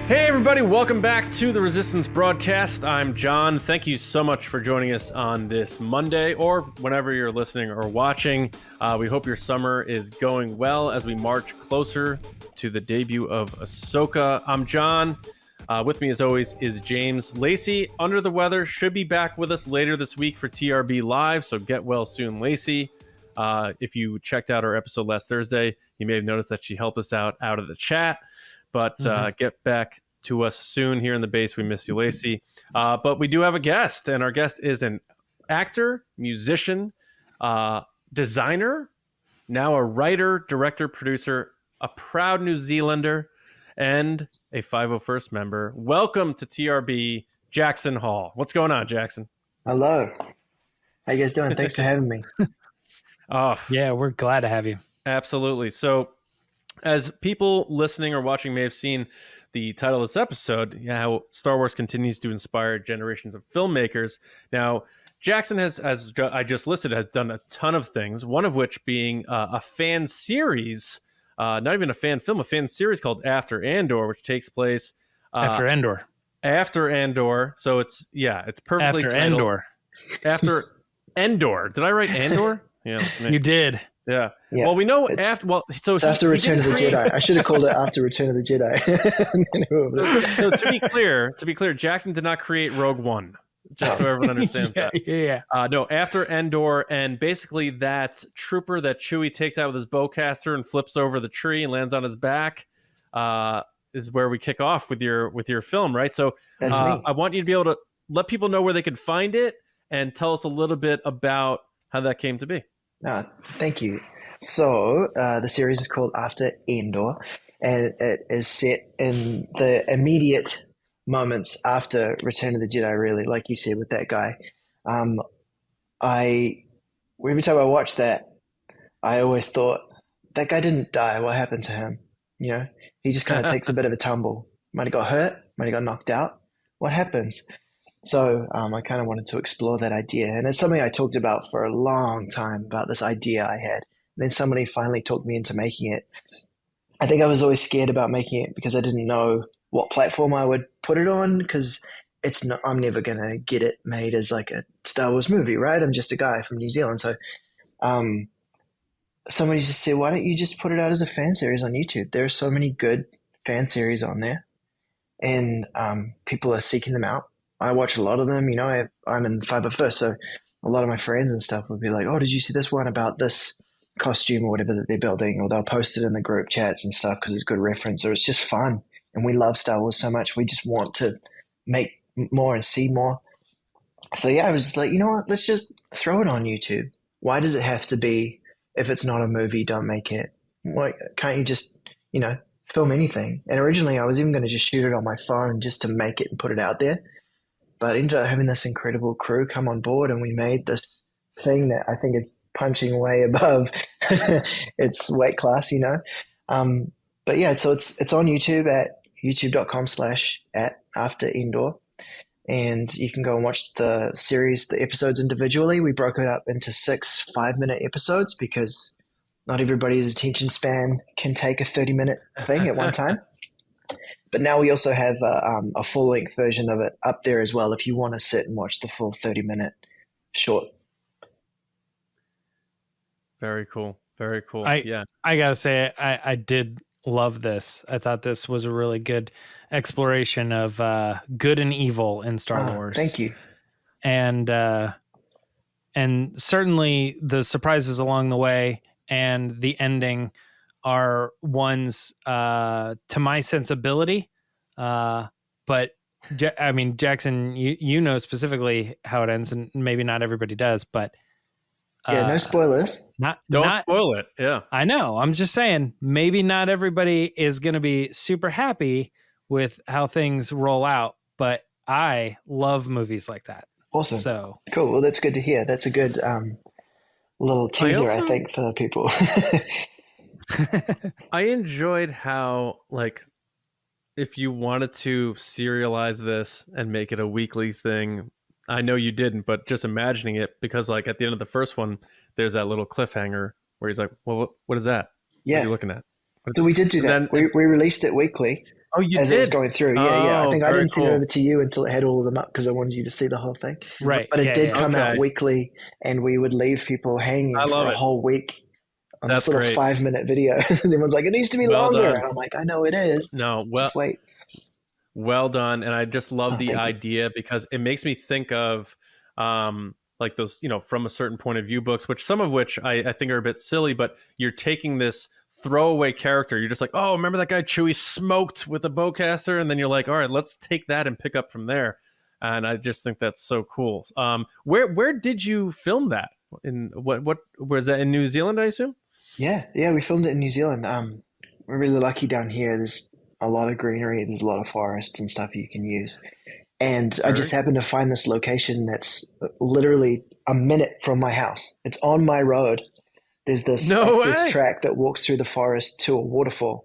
Hey everybody, welcome back to the Resistance broadcast. I'm John. Thank you so much for joining us on this Monday or whenever you're listening or watching. We hope your summer is going well as we march closer to the debut of Ahsoka. I'm John. With me as always is James. Lacey, under the weather, should be back with us later this week for TRB Live, so get well soon, Lacey. If you checked out our episode last Thursday, you may have noticed that she helped us out of the chat. But get back to us soon here in the base. We miss you, Lacey. But we do have a guest, and our guest is an actor, musician, designer, now a writer, director, producer, a proud New Zealander, and a 501st member. Welcome to TRB, Jackson Hall. What's going on, Jackson? Hello. How you guys doing? Thanks for having me. Yeah, we're glad to have you. Absolutely. So, as people listening or watching may have seen the title of this episode, how Star Wars continues to inspire generations of filmmakers. Now, Jackson has, as I just listed, has done a ton of things, one of which being a fan series, not even a fan film, a fan series called After Andor, which takes place... After Andor. After Andor. So it's perfectly After titled. Andor. After Endor. Did I write Andor? Yeah. You did. Yeah. Yeah, Well, we know it's after Return of the Jedi. I should have called it After Return of the Jedi. So to be clear, Jackson did not create Rogue One. Just so everyone understands that. Yeah. No, After Endor, and basically that trooper that Chewie takes out with his bowcaster and flips over the tree and lands on his back, is where we kick off with your film, right? So That's me. I want you to be able to let people know where they can find it and tell us a little bit about how that came to be. Thank you. So the series is called After Endor, and it is set in the immediate moments after Return of the Jedi, really, like you said with that guy. Every time I watched that, I always thought, that guy didn't die. What happened to him? You know, he just kind of takes a bit of a tumble. Might have got hurt, might have got knocked out. What happens? So I kind of wanted to explore that idea. And it's something I talked about for a long time, about this idea I had. And then somebody finally talked me into making it. I think I was always scared about making it because I didn't know what platform I would put it on, because I'm never going to get it made as like a Star Wars movie, right? I'm just a guy from New Zealand. So somebody just said, why don't you just put it out as a fan series on YouTube? There are so many good fan series on there, and people are seeking them out. I watch a lot of them. You know, I'm in 501st, so a lot of my friends and stuff would be like, oh, did you see this one about this costume or whatever that they're building? Or they'll post it in the group chats and stuff because it's good reference, or it's just fun. And we love Star Wars so much. We just want to make more and see more. So yeah, I was just like, you know what? Let's just throw it on YouTube. Why does it have to be, if it's not a movie, don't make it? Why can't you just, film anything? And originally I was even going to just shoot it on my phone just to make it and put it out there. But I ended up having this incredible crew come on board, and we made this thing that I think is punching way above its weight class, But yeah, so it's on YouTube at youtube.com/@afterendor. And you can go and watch the series, the episodes individually. We broke it up into 6 5-minute episodes because not everybody's attention span can take a 30-minute thing at one time. But now we also have a full-length version of it up there as well if you want to sit and watch the full 30-minute short. Very cool. Very cool. I got to say, I did love this. I thought this was a really good exploration of good and evil in Star Wars. Thank you. And certainly the surprises along the way and the ending are ones to my sensibility. But I mean, Jackson, you know specifically how it ends, and maybe not everybody does, but no spoilers. Don't spoil it. Yeah, I know. I'm just saying, maybe not everybody is going to be super happy with how things roll out, but I love movies like that. Awesome. So cool. Well, that's good to hear. That's a good little teaser, I think, for people. I enjoyed how, like, if you wanted to serialize this and make it a weekly thing, I know you didn't, but just imagining it, because like at the end of the first one, there's that little cliffhanger where he's like, well, what is that? Yeah. What are you looking at? So we did do that. We released it weekly, Oh, you as it was did? going through. Yeah. I Oh, think I very didn't send it cool. over to you until it had all of them up because I wanted you to see the whole thing. Right. But it Yeah. did Yeah. come out Okay. weekly, and we would leave people I hanging for love a it. whole week on this That's little great. 5-minute video. And everyone's like, it needs to be Well longer. done. And I'm like, I know it is. No, Just wait. well done. And I just love Oh, the thank you. idea because it makes me think of like those, from a certain point of view books, which some of which I think are a bit silly, but you're taking this throwaway character. You're just like, oh, remember that guy Chewie smoked with a bowcaster? And then you're like, all right, let's take that and pick up from there. And I just think that's so cool. Where did you film that? In what was that in New Zealand, I assume? Yeah, we filmed it in New Zealand. We're really lucky down here. There's a lot of greenery. There's a lot of forests and stuff you can use. And I Very just happened to find this location that's literally a minute from my house. It's on my road. There's this No access way. track that walks through the forest to a waterfall.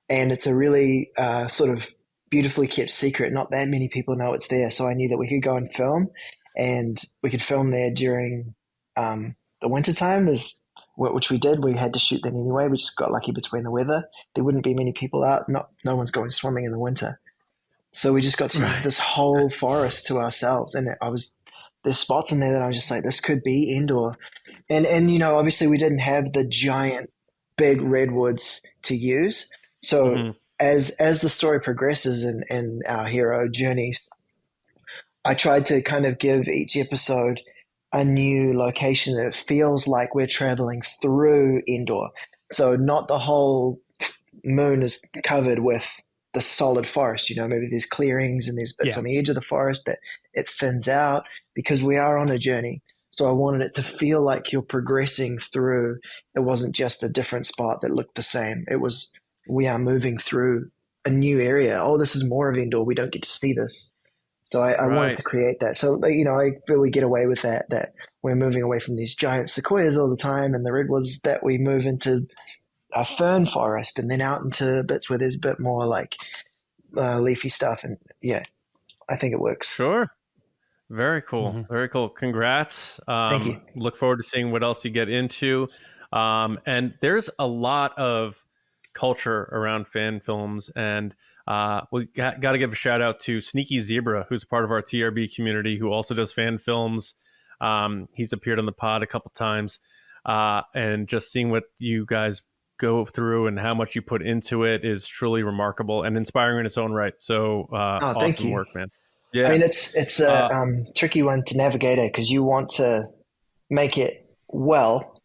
And it's a really sort of beautifully kept secret. Not that many people know it's there. So I knew that we could go and film. And we could film there during the winter time, which we did. We had to shoot then anyway. We just got lucky between the weather. There wouldn't be many people out. No one's going swimming in the winter. So we just got to Right. this whole forest to ourselves. And there's spots in there that I was just like, this could be indoor. And obviously we didn't have the giant big redwoods to use. So Mhm. as the story progresses and our hero journeys, I tried to kind of give each episode a new location that feels like we're traveling through indoor. So not the whole moon is covered with the solid forest. Maybe there's clearings and there's bits Yeah. on the edge of the forest that it thins out because we are on a journey. So I wanted it to feel like you're progressing through. It wasn't just a different spot that looked the same. It was, we are moving through a new area. Oh, this is more of indoor. We don't get to see this. So I wanted Right. to create that. So, I really get away with that we're moving away from these giant sequoias all the time and the redwoods, that we move into a fern forest and then out into bits where there's a bit more like leafy stuff. And yeah, I think it works. Sure. Very cool. Mhm. Very cool. Congrats. Thank you. Look forward to seeing what else you get into. And there's a lot of culture around fan films. And we got to give a shout out to Sneaky Zebra, who's part of our TRB community, who also does fan films. He's appeared on the pod a couple times. And just seeing what you guys go through and how much you put into it is truly remarkable and inspiring in its own right. So Oh, thank awesome you. work, man. Yeah. I mean, it's a tricky one to navigate it because you want to make it well,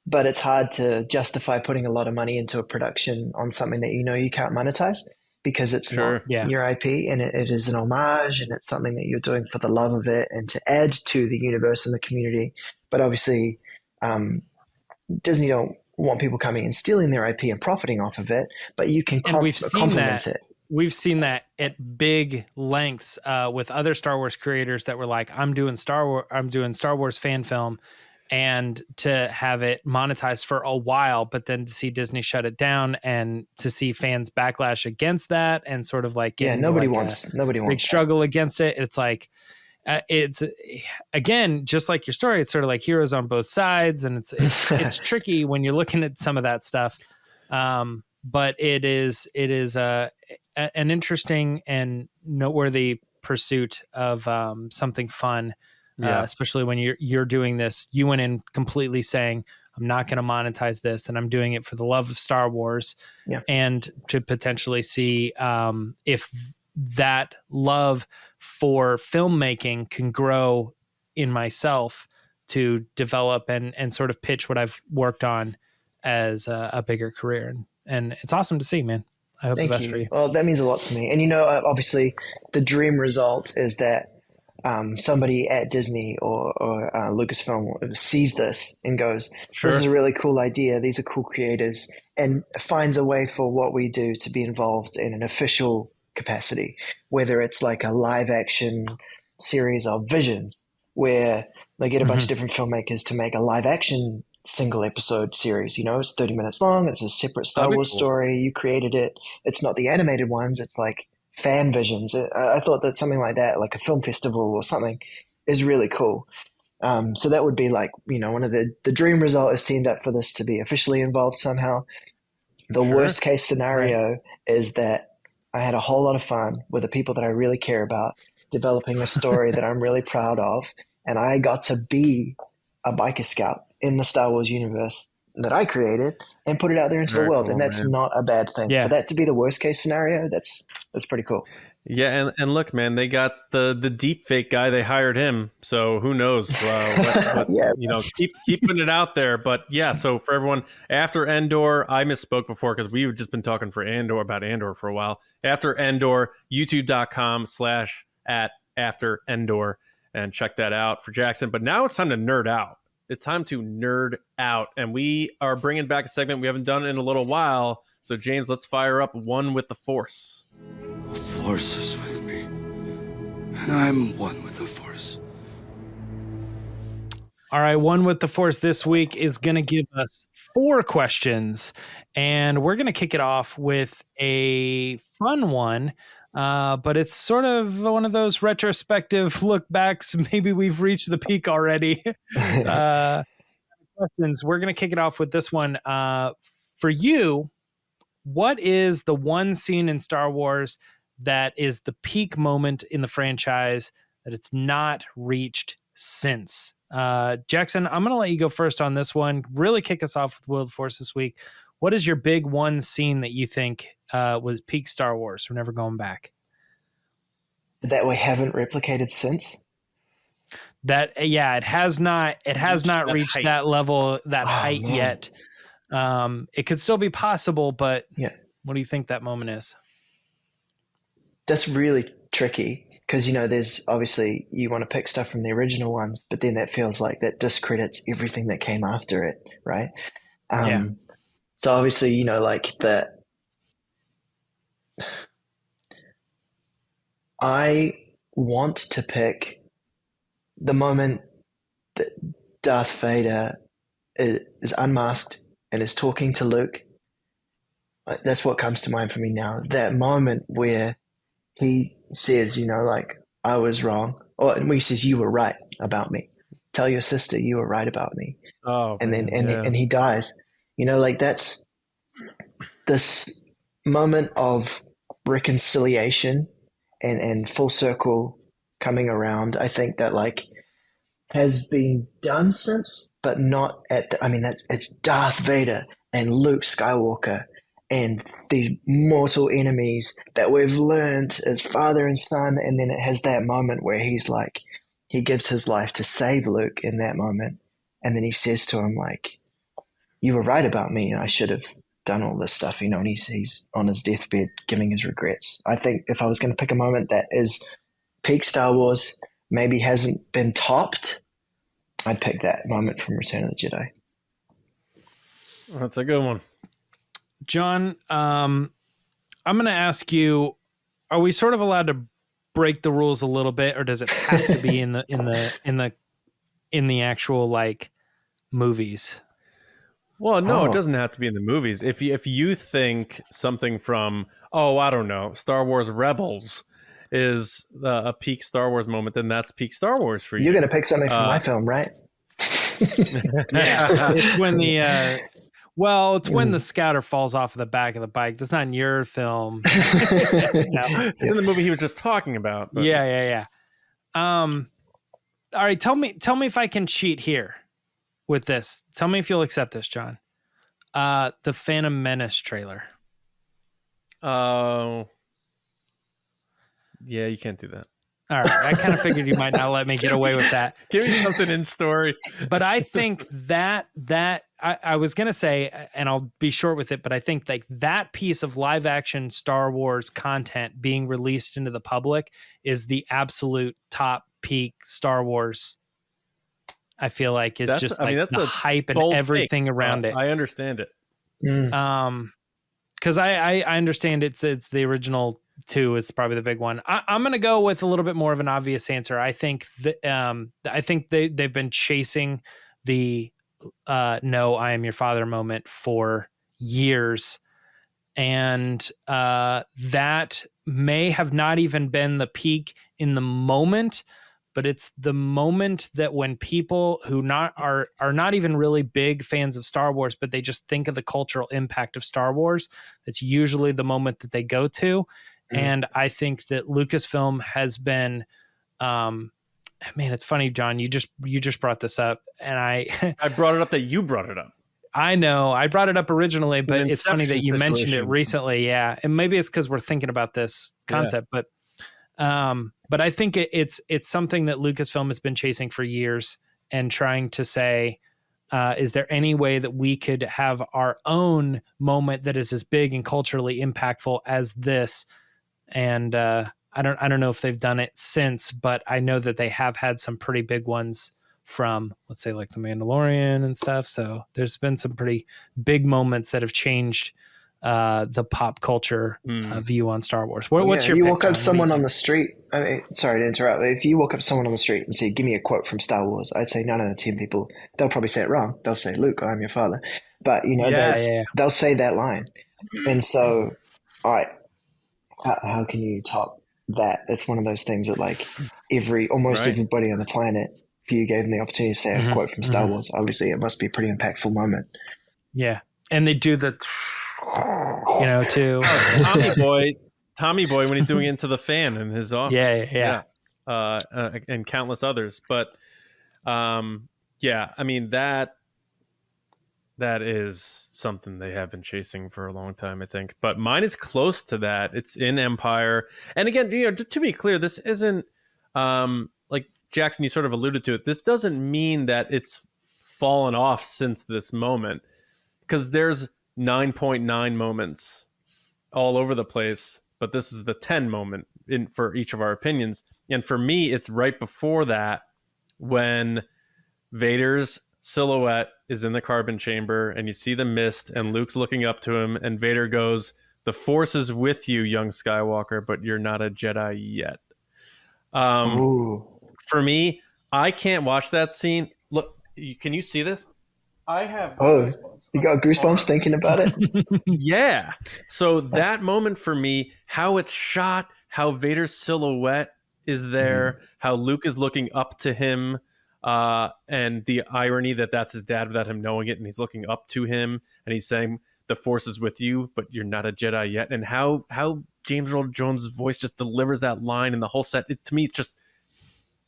but it's hard to justify putting a lot of money into a production on something that you can't monetize because it's Sure. not Yeah. your IP, and it is an homage, and it's something that you're doing for the love of it and to add to the universe and the community. But obviously, Disney don't want people coming and stealing their IP and profiting off of it, but you can And we've seen complement that. it. We've seen that at big lengths with other Star Wars creators that were like, I'm doing Star Wars fan film, and to have it monetized for a while, but then to see Disney shut it down and to see fans backlash against that and sort of like get into Nobody like wants big that. struggle against it. It's like it's again, just like your story, it's sort of like heroes on both sides, and it's tricky when you're looking at some of that stuff. But it is an interesting and noteworthy pursuit of something fun, especially when you're doing this. You went in completely saying, I'm not going to monetize this, and I'm doing it for the love of Star Wars, and to potentially see if that love for filmmaking can grow in myself to develop and sort of pitch what I've worked on as a bigger career. And it's awesome to see, man. I hope the best for you. Well, that means a lot to me. And obviously, the dream result is that somebody at Disney or Lucasfilm sees this and goes, "This is a really cool idea. These are cool creators," and finds a way for what we do to be involved in an official capacity, whether it's like a live action series of Visions, where they get a bunch of different filmmakers to make a live action single episode series. It's 30 minutes long. It's a separate Star Wars story. You created it. It's not the animated ones. It's like fan visions. I thought that something like that, like a film festival or something, is really cool. So that would be like, one of the dream result is to end up for this to be officially involved somehow. The Sure. worst case scenario is that I had a whole lot of fun with the people that I really care about, developing a story that I'm really proud of, and I got to be a biker scout in the Star Wars universe that I created and put it out there into the Very world. cool, And that's man. not a bad thing. Yeah. For that to be the worst case scenario, that's pretty cool. Yeah, and look, man, they got the deep fake guy. They hired him, so who knows? What Yeah. keep putting it out there. But yeah, so for everyone, after Endor, I misspoke before because we've just been talking about Andor for a while. After Endor, youtube.com/@after Endor, and check that out for Jackson. But now it's time to nerd out. It's time to nerd out, and we are bringing back a segment we haven't done in a little while. So James, let's fire up One with the Force. The Force is with me, and I'm one with the Force. All right, One with the Force this week is going to give us 4 questions, and we're going to kick it off with a fun one, but it's sort of one of those retrospective look backs. Maybe we've reached the peak already. Questions. We're going to kick it off with this one. For you, what is the one scene in Star Wars that is the peak moment in the franchise that it's not reached since? Jackson, I'm going to let you go first on this one. Really kick us off with Will of the Force this week. What is your big one scene that you think was peak Star Wars? We're never going back. That we haven't replicated since. That it has not reached height. that level, that height man. yet. It could still be possible, but Yeah. what do you think that moment is? That's really tricky because, there's obviously you want to pick stuff from the original ones, but then that feels like that discredits everything that came after it, right? Yeah. So obviously, like I want to pick the moment that Darth Vader is unmasked and is talking to Luke. That's what comes to mind for me now, is that moment where he says, I was wrong. Or when he says, you were right about me. Tell your sister you were right about me. Oh, And man, then yeah. and he dies. That's this moment of reconciliation and full circle coming around. I think that has been done since, but not it's Darth Vader and Luke Skywalker and these mortal enemies that we've learned as father and son. And then it has that moment where he gives his life to save Luke in that moment. And then he says to him, you were right about me. I should have done all this stuff, and he's on his deathbed giving his regrets. I think if I was going to pick a moment that is peak Star Wars, maybe hasn't been topped, I'd pick that moment from Return of the Jedi. That's a good one. John, I'm going to ask you, are we sort of allowed to break the rules a little bit, or does it have to be in the actual movies? Well, no, It doesn't have to be in the movies. If you think something from, I don't know, Star Wars Rebels is a peak Star Wars moment, then that's peak Star Wars for you. You're going to pick something from my film, right? Yeah, it's when when the scouter falls off of the back of the bike. That's not in your film. It's in the movie he was just talking about. But. Yeah. All right, tell me if I can cheat here with this. Tell me if you'll accept this, John. The Phantom Menace trailer. Oh. Yeah, you can't do that. All right, I kind of figured you might not let me get away with that. Give me something in story. But I think that I was going to say, and I'll be short with it, but I think that piece of live action Star Wars content being released into the public is the absolute top peak Star Wars. I feel like it's that's just that's the a hype and everything around it. I understand it. Because I understand it's the original 2 is probably the big one. I'm going to go with a little bit more of an obvious answer. I think they've been chasing the no, I am your father moment for years, and that may have not even been the peak in the moment, but it's the moment that when people who are not even really big fans of Star Wars, but they just think of the cultural impact of Star Wars, that's usually the moment that they go to. And I think that Lucasfilm has been, man, it's funny, John, you just brought this up, and I brought it up that you brought it up. I know I brought it up originally, but it's funny that you mentioned it situation. recently. Yeah. And maybe it's because we're thinking about this concept, but I think it's something that Lucasfilm has been chasing for years and trying to say, is there any way that we could have our own moment that is as big and culturally impactful as this? And I don't know if they've done it since, but I know that they have had some pretty big ones from, let's say, like The Mandalorian and stuff. So there's been some pretty big moments that have changed the pop culture view on Star Wars. What's your you pick, walk up John? someone on the street. I mean, sorry to interrupt. If you walk up someone on the street and say, "Give me a quote from Star Wars," I'd say 9 out of 10 people, they'll probably say it wrong. They'll say, "Luke, I'm your father," but they'll say that line. And so, all right, how can you top that? It's one of those things that like almost everybody on the planet, if you gave them the opportunity to say a quote from Star Wars, obviously it must be a pretty impactful moment. Yeah, and they do the, too. Tommy Boy when he's doing Into the Fan in his office. Yeah. And countless others. But I mean that is something they have been chasing for a long time, I think. But mine is close to that. It's in Empire. And again, to be clear, this isn't like Jackson, you sort of alluded to it. This doesn't mean that it's fallen off since this moment, because there's 9.9 moments all over the place, but this is the 10 moment for each of our opinions. And for me, it's right before that when Vader's silhouette is in the carbon chamber and you see the mist and Luke's looking up to him and Vader goes, "The Force is with you, young Skywalker, but you're not a Jedi yet." For me, I can't watch that scene. Look, can you see this? I have goosebumps. You got goosebumps thinking about it? Yeah. So that moment for me, how it's shot, how Vader's silhouette is there, how Luke is looking up to him, and the irony that that's his dad without him knowing it, and he's looking up to him, and he's saying, "The Force is with you, but you're not a Jedi yet." And how James Earl Jones' voice just delivers that line, and the whole set, to me, it's just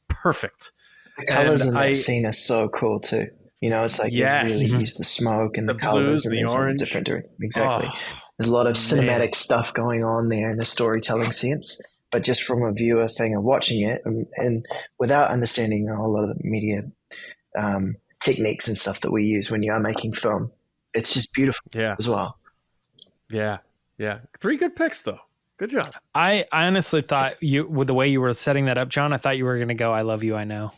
perfect. The colors in that scene are so cool too. It's like they really use the smoke and the colors blues, and the orange. Different. Exactly. There's a lot of cinematic stuff going on there in a storytelling sense, but just from a viewer thing of watching it and without understanding a whole lot of the media techniques and stuff that we use when you are making film, it's just beautiful as well. Yeah. 3 good picks though. Good job. I honestly thought with the way you were setting that up, John, I thought you were going to go, "I love you, I know."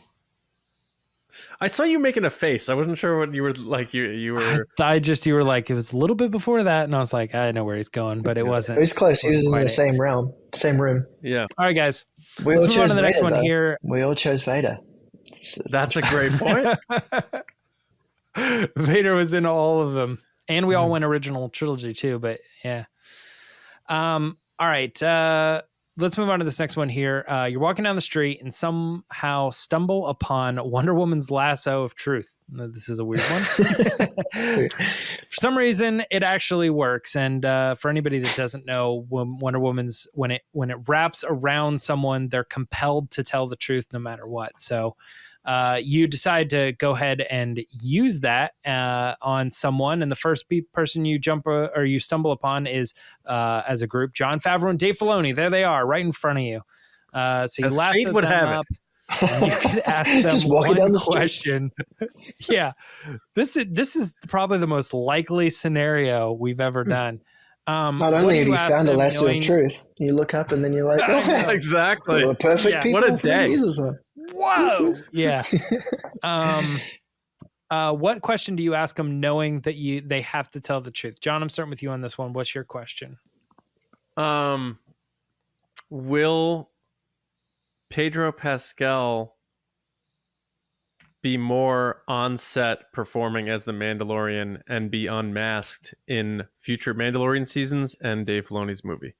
I saw you making a face. I wasn't sure what you were like. You were. You were like, it was a little bit before that, and I was like, I know where he's going, but it wasn't. It was close. He was in the same room. Yeah. All right, guys. We all chose the next one here. We all chose Vader. That's a great point. Vader was in all of them, and we all went original trilogy too. But yeah. All right. Let's move on to this next one here. You're walking down the street and somehow stumble upon Wonder Woman's lasso of truth. This is a weird one. For some reason, it actually works. And for anybody that doesn't know, Wonder Woman's when it wraps around someone, they're compelled to tell the truth no matter what. So you decide to go ahead and use that on someone, and the first person you you stumble upon is as a group, Jon Favreau and Dave Filoni. There they are, right in front of you. So you lasso them up. And you can ask them just walking down the question. Yeah, this is probably the most likely scenario we've ever done. Not only have you found a lasso of truth, you look up and then you're like, "Oh, exactly, we're perfect people." What a day! Use this one. Whoa! Yeah. What question do you ask them, knowing that they have to tell the truth? John, I'm starting with you on this one. What's your question? Will Pedro Pascal be more on set performing as the Mandalorian and be unmasked in future Mandalorian seasons and Dave Filoni's movie?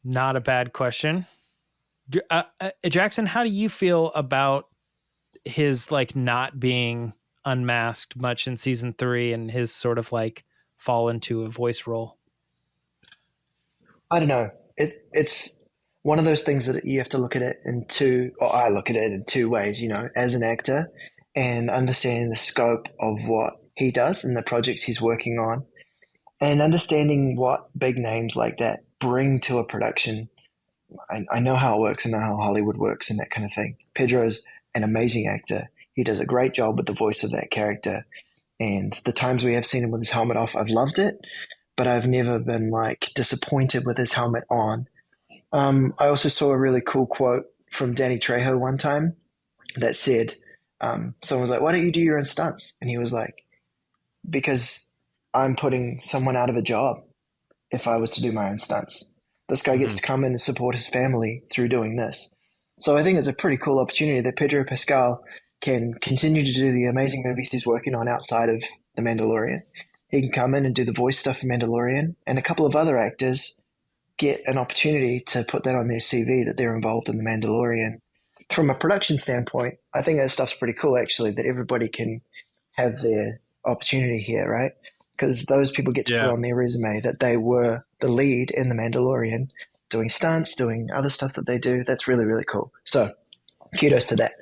Not a bad question. Jackson, how do you feel about his like not being unmasked much in season 3 and his sort of like fall into a voice role? I don't know. It's one of those things that you have to look at it in two, or I look at it in two ways, as an actor and understanding the scope of what he does and the projects he's working on and understanding what big names like that bring to a production. I know how it works and know how Hollywood works and that kind of thing. Pedro's an amazing actor. He does a great job with the voice of that character. And the times we have seen him with his helmet off, I've loved it, but I've never been like disappointed with his helmet on. I also saw a really cool quote from Danny Trejo one time that said, someone was like, why don't you do your own stunts? And he was like, because I'm putting someone out of a job if I was to do my own stunts. This guy gets to come in and support his family through doing this. So I think it's a pretty cool opportunity that Pedro Pascal can continue to do the amazing movies he's working on outside of The Mandalorian. He can come in and do the voice stuff in Mandalorian, and a couple of other actors get an opportunity to put that on their CV that they're involved in The Mandalorian. From a production standpoint, I think that stuff's pretty cool, actually, that everybody can have their opportunity here, right? Because those people get to put on their resume that they were the lead in The Mandalorian, doing stunts, doing other stuff that they do. That's really, really cool. So kudos to that.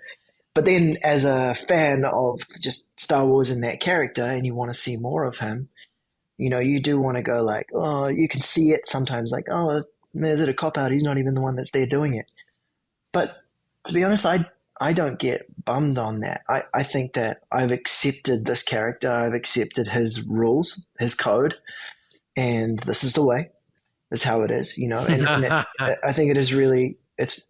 But then as a fan of just Star Wars and that character and you want to see more of him, you do want to go like, oh, you can see it sometimes like, oh, is it a cop-out? He's not even the one that's there doing it. But to be honest, I don't get bummed on that. I think that I've accepted this character. I've accepted his rules, his code, and this is the way. That's how it is, And I think it is really, it's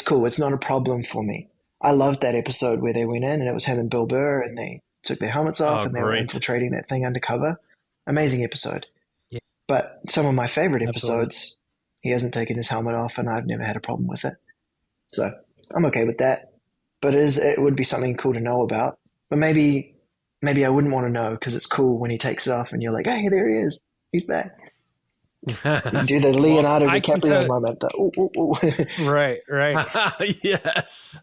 cool. It's not a problem for me. I loved that episode where they went in and it was him and Bill Burr and they took their helmets off and they were infiltrating that thing undercover. Amazing episode. Yeah. But some of my favorite episodes, he hasn't taken his helmet off and I've never had a problem with it. So I'm okay with that. But it would be something cool to know about. But maybe I wouldn't want to know because it's cool when he takes it off and you're like, hey, there he is. He's back. Do the Leonardo DiCaprio moment. Right. Yes.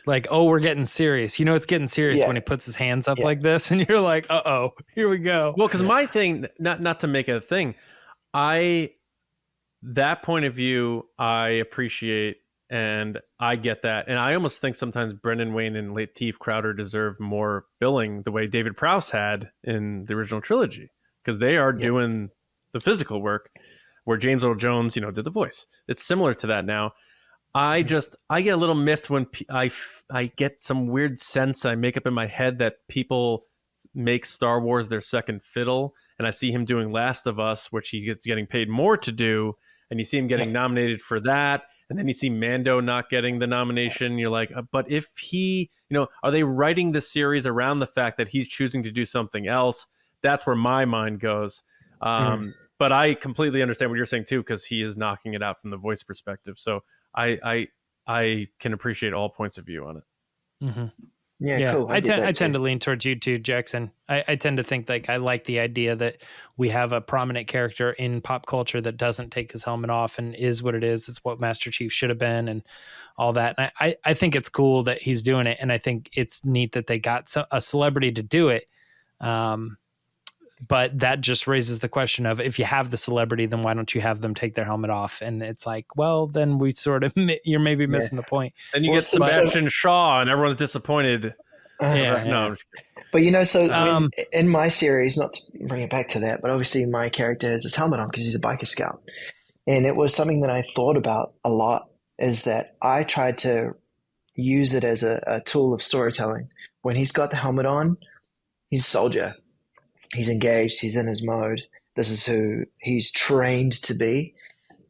Like, oh, we're getting serious. It's getting serious when he puts his hands up like this, and you're like, uh-oh, here we go. Well, because my thing, not to make it a thing, that point of view, I appreciate, and I get that. And I almost think sometimes Brendan Wayne and Lateef Crowder deserve more billing the way David Prowse had in the original trilogy, because they are doing the physical work where James Earl Jones, did the voice. It's similar to that now. I get a little miffed when I get some weird sense I make up in my head that people make Star Wars their second fiddle, and I see him doing Last of Us, which he gets getting paid more to do, and you see him getting nominated for that, and then you see Mando not getting the nomination. You're like, but if he, are they writing the series around the fact that he's choosing to do something else? That's where my mind goes. But I completely understand what you're saying too, because he is knocking it out from the voice perspective. So I can appreciate all points of view on it. Mm-hmm. Yeah, cool. I tend to lean towards you too, Jackson. I tend to think like I like the idea that we have a prominent character in pop culture that doesn't take his helmet off and is what it is. It's what Master Chief should have been and all that. And I think it's cool that he's doing it. And I think it's neat that they got a celebrity to do it. But that just raises the question of, if you have the celebrity, then why don't you have them take their helmet off? And it's like, well, then we sort of, you're maybe missing the point. And you get Sebastian Shaw and everyone's disappointed. No, I'm just kidding. But in my series, not to bring it back to that, but obviously my character has his helmet on because he's a biker scout. And it was something that I thought about a lot, is that I tried to use it as a tool of storytelling. When he's got the helmet on, he's a soldier. He's engaged. He's in his mode. This is who he's trained to be.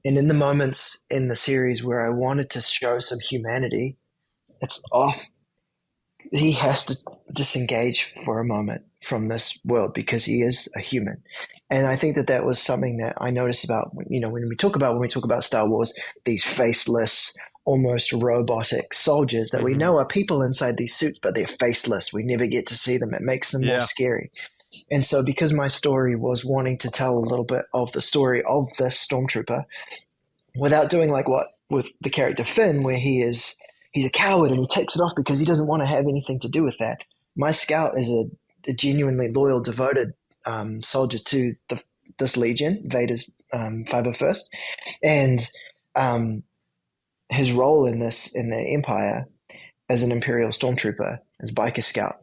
And in the moments in the series where I wanted to show some humanity, it's off. He has to disengage for a moment from this world because he is a human. And I think that was something that I noticed about, when we talk about Star Wars, these faceless, almost robotic soldiers that we know are people inside these suits, but they're faceless. We never get to see them. It makes them more scary. And so because my story was wanting to tell a little bit of the story of this stormtrooper without doing like what with the character Finn, where he's a coward and he takes it off because he doesn't want to have anything to do with that. My scout is a genuinely loyal, devoted soldier to this legion, Vader's 501st, and his role in the Empire as an Imperial stormtrooper, as biker scout.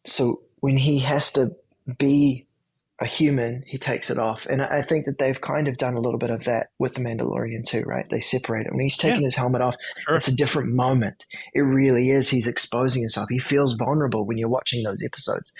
So when he has to be a human, he takes it off. And I think that they've kind of done a little bit of that with The Mandalorian too, right? They separate it. When he's taking his helmet off, it's a different moment. It really is. He's exposing himself. He feels vulnerable when you're watching those episodes.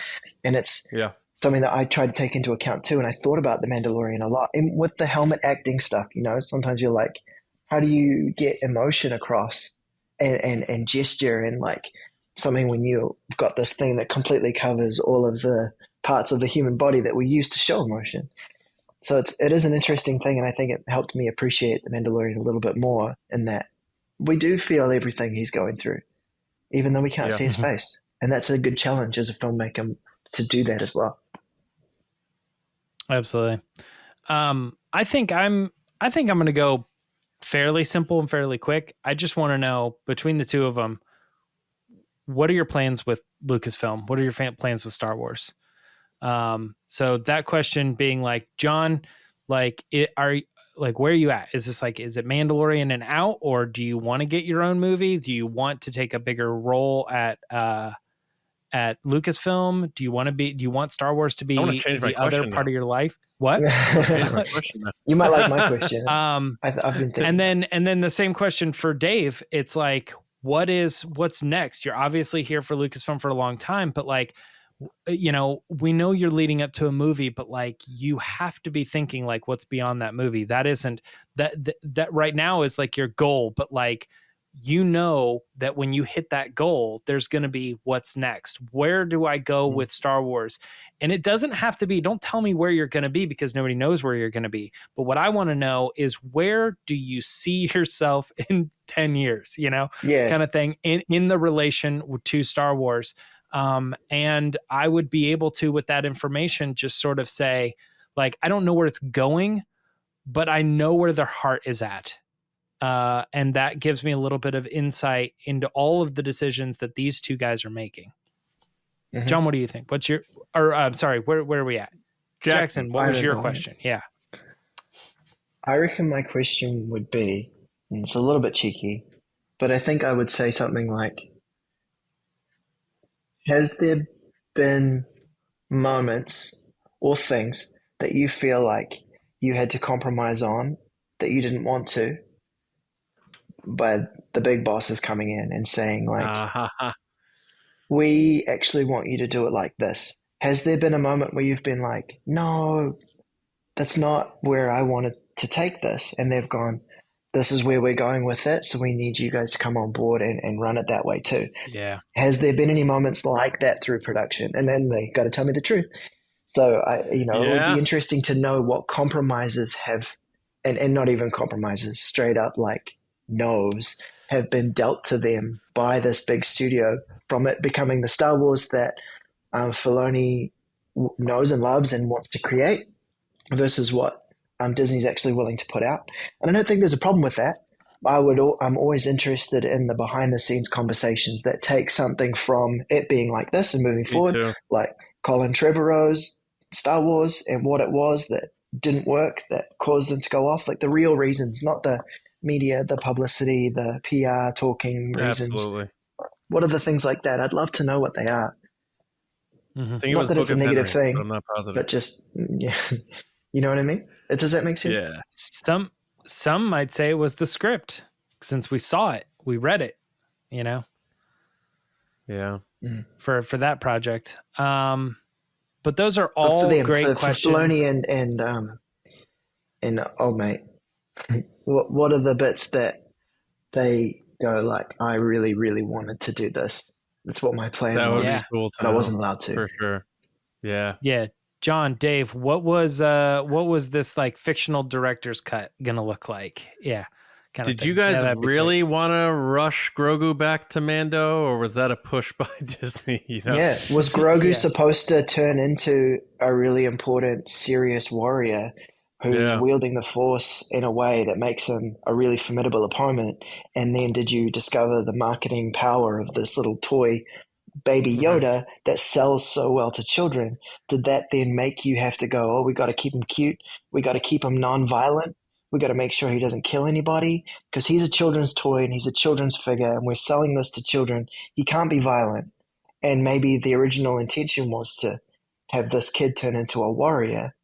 And it's something that I try to take into account too. And I thought about The Mandalorian a lot. And with the helmet acting stuff, sometimes you're like, how do you get emotion across and gesture and like something when you've got this thing that completely covers all of the parts of the human body that we use to show emotion. So it is an interesting thing, and I think it helped me appreciate The Mandalorian a little bit more in that we do feel everything he's going through, even though we can't see his face. And that's a good challenge as a filmmaker to do that as well. Absolutely. I think I'm going to go fairly simple and fairly quick. I just want to know, between the two of them, what are your plans with Lucasfilm? What are your plans with Star Wars? So that question being like, John, like, where are you at? Is this like, is it Mandalorian and out, or do you want to get your own movie? Do you want to take a bigger role at Lucasfilm? Do you want Star Wars to be the other part of your life? What? You might like my question. I've been thinking. And then the same question for Dave. It's like, what's next? You're obviously here for Lucasfilm for a long time, but like, we know you're leading up to a movie, but like, you have to be thinking like, what's beyond that movie? That isn't that right now is like your goal, but like, that when you hit that goal, there's going to be what's next. Where do I go with Star Wars? And it doesn't have to be, don't tell me where you're going to be, because nobody knows where you're going to be. But what I want to know is, where do you see yourself in 10 years, kind of thing in the relation to Star Wars. And I would be able to, with that information, just sort of say, like, I don't know where it's going, but I know where their heart is at. And that gives me a little bit of insight into all of the decisions that these two guys are making. Mm-hmm. John, what do you think? Where are we at? Jackson, what was your question? Yeah. I reckon my question would be, and it's a little bit cheeky, but I think I would say something like, has there been moments or things that you feel like you had to compromise on that you didn't want to, but the big boss is coming in and saying like, we actually want you to do it like this? Has there been a moment where you've been like, no, that's not where I wanted to take this? And they've gone, this is where we're going with it, so we need you guys to come on board and run it that way too. Yeah. Has there been any moments like that through production? And then they got to tell me the truth. So it would be interesting to know what compromises have, and not even compromises, straight up like no's, have been dealt to them by this big studio from it becoming the Star Wars that Filoni knows and loves and wants to create, versus what Disney's actually willing to put out. And I don't think there's a problem with that. I'm always interested in the behind the scenes conversations that take something from it being like this and moving forward, too. Like Colin Trevorrow's Star Wars and what it was that didn't work, that caused them to go off, like the real reasons, not the media, the publicity, the PR talking reasons. Absolutely. What are the things like that? I'd love to know what they are. Mm-hmm. I think not that it's a negative thing, but I'm not positive. But just, you know what I mean? Does that make sense? Yeah. Some might say it was the script, since we saw it, we read it, Yeah. For that project. But those are all great questions. For Filoni and old mate, what are the bits that they go like, I really, really wanted to do this? That's what my plan was. That would be cool to know, I wasn't allowed to. For sure. Yeah. Yeah. John, Dave, what was this like fictional director's cut gonna look like? Yeah. Did you guys really want to rush Grogu back to Mando, or was that a push by Disney? Yeah. Was Grogu supposed to turn into a really important, serious warrior who's wielding the Force in a way that makes him a really formidable opponent? And then did you discover the marketing power of this little toy baby Yoda that sells so well to children? Did that then make you have to go, oh, we got to keep him cute, we got to keep him non-violent, we got to make sure he doesn't kill anybody because he's a children's toy and he's a children's figure and we're selling this to children, he can't be violent? And maybe the original intention was to have this kid turn into a warrior,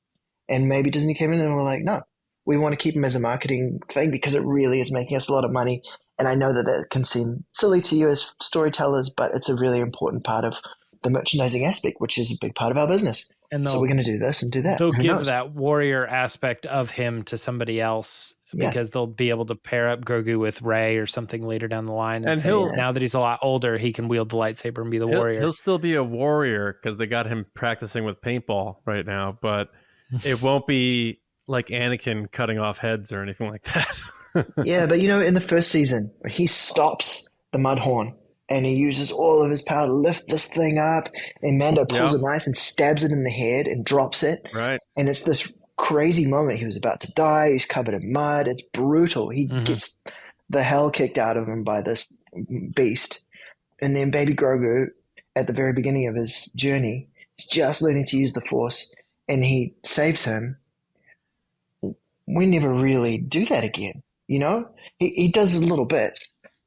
and maybe Disney came in and were like, no, we want to keep him as a marketing thing because it really is making us a lot of money. And I know that that can seem silly to you as storytellers, but it's a really important part of the merchandising aspect, which is a big part of our business. And so we're going to do this and do that. They'll give that warrior aspect of him to somebody else because they'll be able to pair up Grogu with Rey or something later down the line. And say, now that he's a lot older, he can wield the lightsaber and be the warrior. He'll still be a warrior because they got him practicing with paintball right now, but it won't be like Anakin cutting off heads or anything like that. Yeah, but in the first season, he stops the Mudhorn and he uses all of his power to lift this thing up, and Mando pulls a knife and stabs it in the head and drops it. Right. And it's this crazy moment. He was about to die. He's covered in mud. It's brutal. He gets the hell kicked out of him by this beast. And then baby Grogu, at the very beginning of his journey, is just learning to use the Force, and he saves him. We never really do that again. He does a little bit,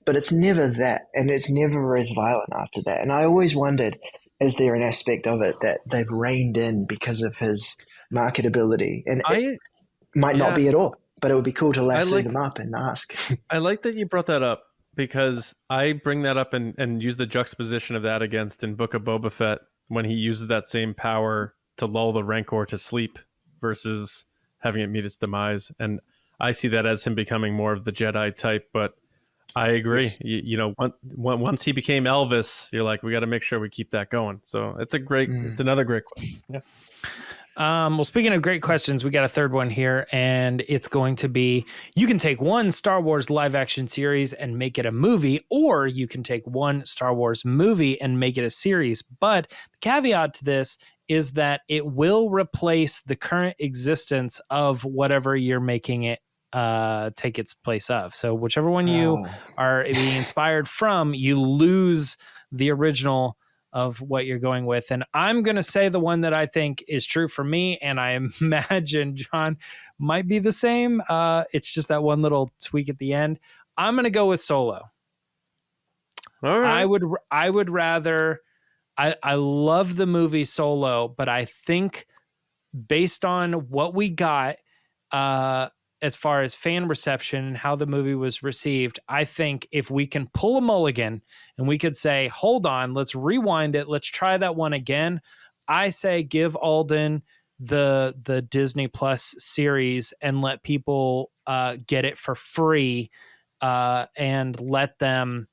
but it's never that, and it's never as violent after that. And I always wondered, is there an aspect of it that they've reined in because of his marketability? And it might not be at all, but it would be cool to lasso them up and ask. I like that you brought that up because I bring that up and use the juxtaposition of that against in Book of Boba Fett when he uses that same power to lull the Rancor to sleep versus having it meet its demise. And I see that as him becoming more of the Jedi type, but I agree. Yes. Once he became Elvis, you're like, we got to make sure we keep that going. So it's it's another great question. Yeah. Well, speaking of great questions, we got a third one here, and it's going to be, you can take one Star Wars live action series and make it a movie, or you can take one Star Wars movie and make it a series. But the caveat to this is that it will replace the current existence of whatever you're making it take its place of. So whichever one you are being inspired from, you lose the original of what you're going with. And I'm going to say the one that I think is true for me, and I imagine John might be the same. It's just that one little tweak at the end. I'm going to go with Solo. All right. I would rather, I love the movie Solo, but I think based on what we got, as far as fan reception and how the movie was received, I think if we can pull a mulligan and we could say, hold on, let's rewind it, let's try that one again, I say give Alden the Disney Plus series and let people get it for free and let them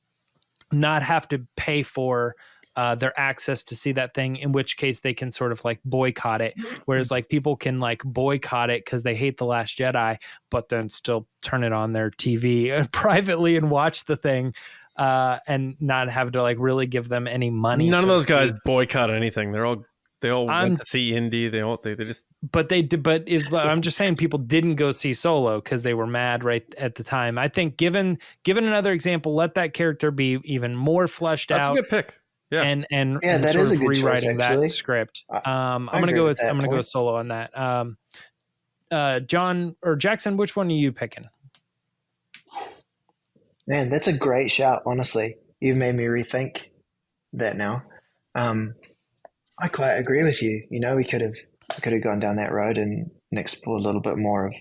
not have to pay for their access to see that thing, in which case they can sort of like boycott it. Whereas like people can like boycott it because they hate The Last Jedi, but then still turn it on their TV privately and watch the thing and not have to like really give them any money. None of those guys boycott anything. They all went to see Indy. They just. But I'm just saying people didn't go see Solo because they were mad right at the time. I think given another example, let that character be even more fleshed out. That's a good pick. Yeah. And that is a good rewriting choice, that script. I'm gonna go with Solo on that. John or Jackson, which one are you picking? Man, that's a great shout. Honestly, you've made me rethink that now. I quite agree with you. We could have gone down that road and explored a little bit more of,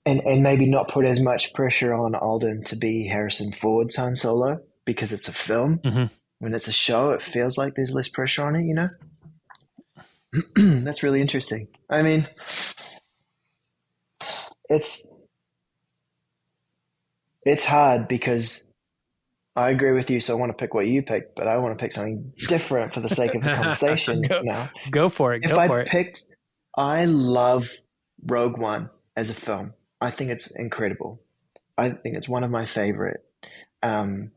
and maybe not put as much pressure on Alden to be Harrison Ford's Han Solo because it's a film. Mm-hmm. When it's a show, it feels like there's less pressure on it, That's really interesting. I mean, it's hard because I agree with you, so I want to pick what you picked, but I want to pick something different for the sake of the conversation now. Go for it. I love Rogue One as a film. I think it's incredible. I think it's one of my favorite. And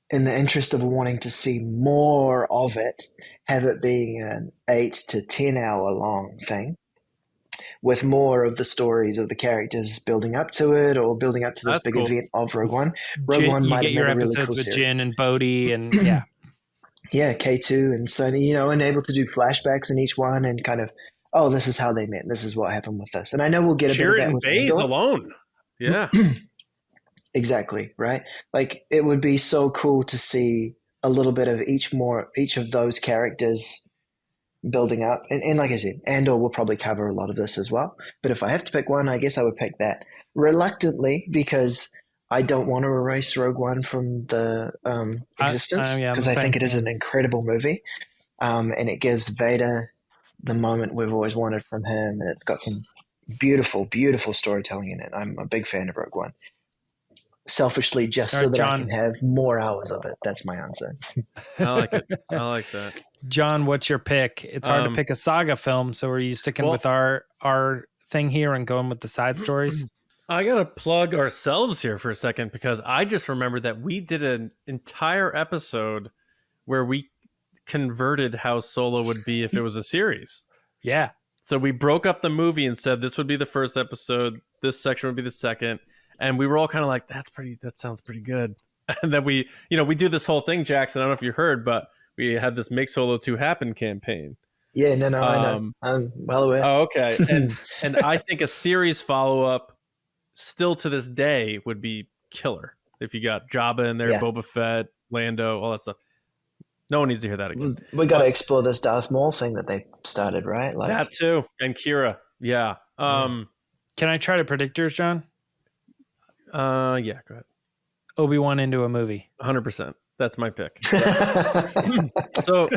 in the interest of wanting to see more of it, have it being an 8 to 10 hour long thing, with more of the stories of the characters building up to it or building up to this That's big cool. event of Rogue One. Rogue One You might get have your made a really episodes cool with series. Jin and Bodhi, and yeah. Yeah, K2 and Sonny, and able to do flashbacks in each one and kind of, oh, this is how they met. This is what happened with this. And I know we'll get a bit of that Chirrut with Bays Andor. alone. Yeah. Exactly, right? Like it would be so cool to see a little bit of each of those characters building up. And like I said, Andor will probably cover a lot of this as well. But if I have to pick one, I guess I would pick that reluctantly because I don't want to erase Rogue One from the existence because I think it is an incredible movie. And it gives Vader the moment we've always wanted from him. And it's got some beautiful, beautiful storytelling in it. I'm a big fan of Rogue One. Selfishly, just so that I can have more hours of it. That's my answer. I like it. I like that. John, what's your pick? It's hard to pick a saga film, so are you sticking with our thing here and going with the side stories? I gotta plug ourselves here for a second because I just remembered that we did an entire episode where we converted how Solo would be if it was a series. Yeah. So we broke up the movie and said this would be the first episode, this section would be the second. And we were all kind of like, that sounds pretty good. And then we do this whole thing, Jackson. I don't know if you heard, but we had this Make Solo 2 Happen campaign. Yeah, no, I know. I'm well aware. Oh, okay. And I think a series follow-up still to this day would be killer. If you got Jabba in there, Boba Fett, Lando, all that stuff. No one needs to hear that again. We got to explore this Darth Maul thing that they started, right? Like that too. And Kira. Yeah. Can I try to predict yours, John? Yeah, go ahead. Obi-Wan into a movie. 100%. That's my pick. So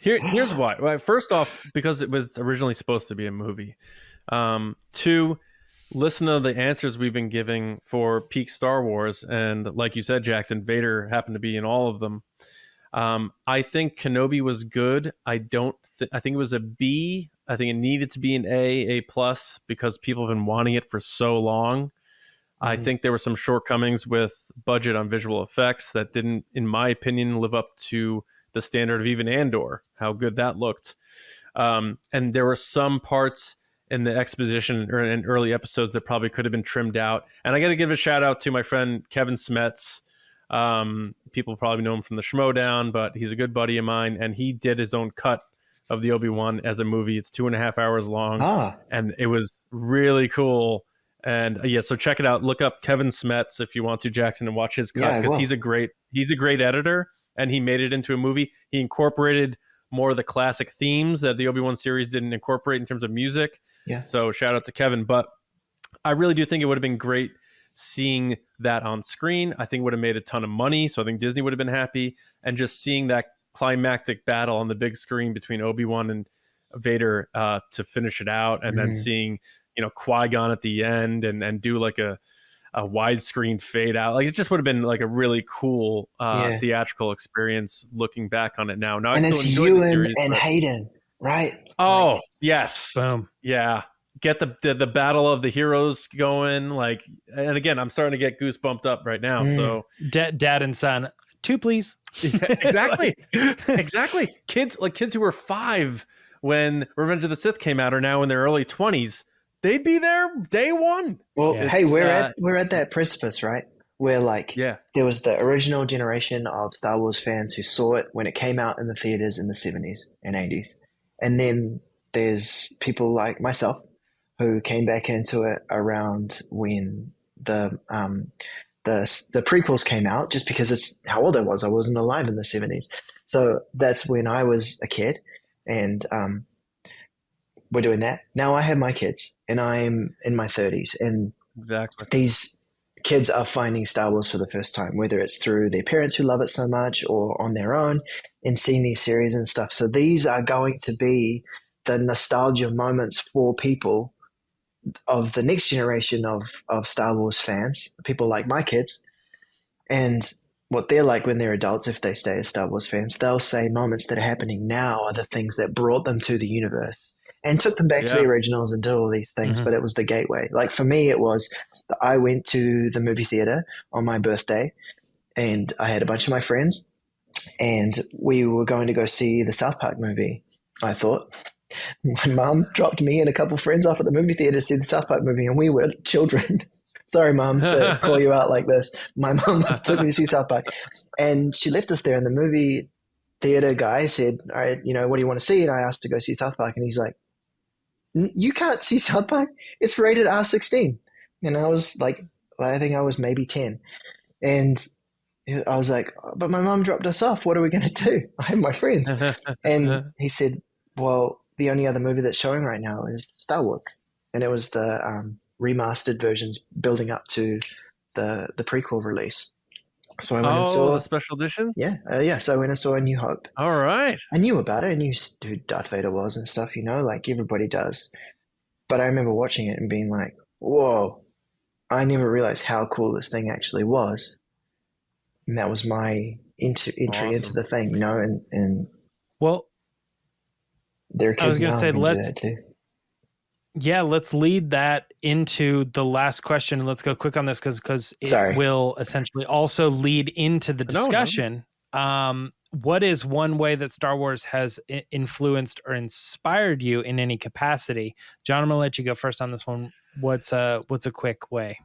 here's why. Right, first off, because it was originally supposed to be a movie. Two, listen to the answers we've been giving for peak Star Wars. And like you said, Jackson, Vader happened to be in all of them. I think Kenobi was good. I think it was a B. I think it needed to be an A plus because people have been wanting it for so long. I think there were some shortcomings with budget on visual effects that didn't, in my opinion, live up to the standard of even Andor, how good that looked. And there were some parts in the exposition or in early episodes that probably could have been trimmed out. And I got to give a shout out to my friend Kevin Smets. People probably know him from the Schmodown, but he's a good buddy of mine. And he did his own cut of the Obi-Wan as a movie. It's 2.5 hours long. And it was really cool. And so check it out. Look up Kevin Smets if you want to, Jackson, and watch his cut because he's a great editor and he made it into a movie. He incorporated more of the classic themes that the Obi-Wan series didn't incorporate in terms of music. Yeah. So shout out to Kevin. But I really do think it would have been great seeing that on screen. I think it would have made a ton of money. So I think Disney would have been happy. And just seeing that climactic battle on the big screen between Obi-Wan and Vader to finish it out, and then seeing Qui-Gon at the end and do like a widescreen fade out. Like it just would have been like a really cool theatrical experience looking back on it now. And it's Ewan and Hayden, right? Oh, yes. Boom. Yeah. Get the battle of the heroes going. Like, and again, I'm starting to get goosebumped up right now. So dad and son, 2, please. Exactly. Exactly. Kids who were 5 when Revenge of the Sith came out are now in their early 20s. They'd be there day one. Well, hey, we're at that precipice, right? Where there was the original generation of Star Wars fans who saw it when it came out in the theaters in the 70s and 80s. And then there's people like myself who came back into it around when the prequels came out, just because it's how old I was. I wasn't alive in the 70s. So that's when I was a kid. And we're doing that. Now I have my kids and I'm in my 30s. And these kids are finding Star Wars for the first time, whether it's through their parents who love it so much or on their own and seeing these series and stuff. So these are going to be the nostalgia moments for people of the next generation of Star Wars fans, people like my kids. And what they're like when they're adults, if they stay as Star Wars fans, they'll say moments that are happening now are the things that brought them to the universe and took them back to the originals and did all these things. But it was the gateway. Like for me, it was I went to the movie theater on my birthday and I had a bunch of my friends and we were going to go see the South Park movie, I thought. My mum dropped me and a couple friends off at the movie theater to see the South Park movie, and we were children. Sorry, Mum, to call you out like this. My mum took me to see South Park, and she left us there. And the movie theater guy said, "All right, what do you want to see?" And I asked to go see South Park, and he's like, "You can't see South Park. It's rated R16." And I was like, I think I was maybe 10, and I was like, "But my mum dropped us off. What are we going to do? I have my friends." And he said, "Well, the only other movie that's showing right now is Star Wars," and it was the remastered versions building up to the prequel release. So I went and saw the special edition. Yeah. So I went and saw A New Hope. All right. I knew about it. I knew who Darth Vader was and stuff. Like everybody does. But I remember watching it and being like, "Whoa!" I never realized how cool this thing actually was. And that was my entry into the thing, and well, there are kids I was going to say, let's lead that into the last question. Let's go quick on this because it will essentially also lead into the discussion. No. What is one way that Star Wars has influenced or inspired you in any capacity? John, I'm going to let you go first on this one. What's a quick way?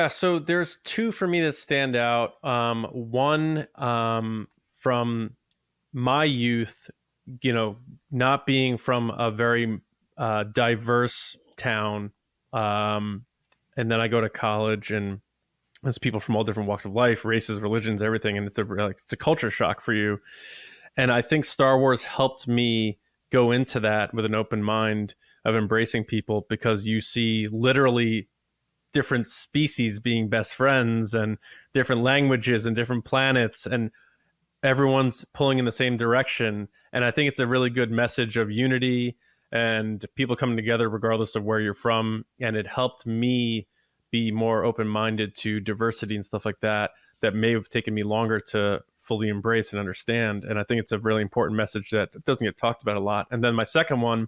So there's two for me that stand out. One from my youth, not being from a very diverse town, and then I go to college and there's people from all different walks of life, races, religions, everything, and it's a culture shock for you. And I think Star Wars helped me go into that with an open mind of embracing people, because you see literally different species being best friends and different languages and different planets, and everyone's pulling in the same direction. And I think it's a really good message of unity and people coming together regardless of where you're from. And it helped me be more open-minded to diversity and stuff like that may have taken me longer to fully embrace and understand. And I think it's a really important message that doesn't get talked about a lot. And then my second one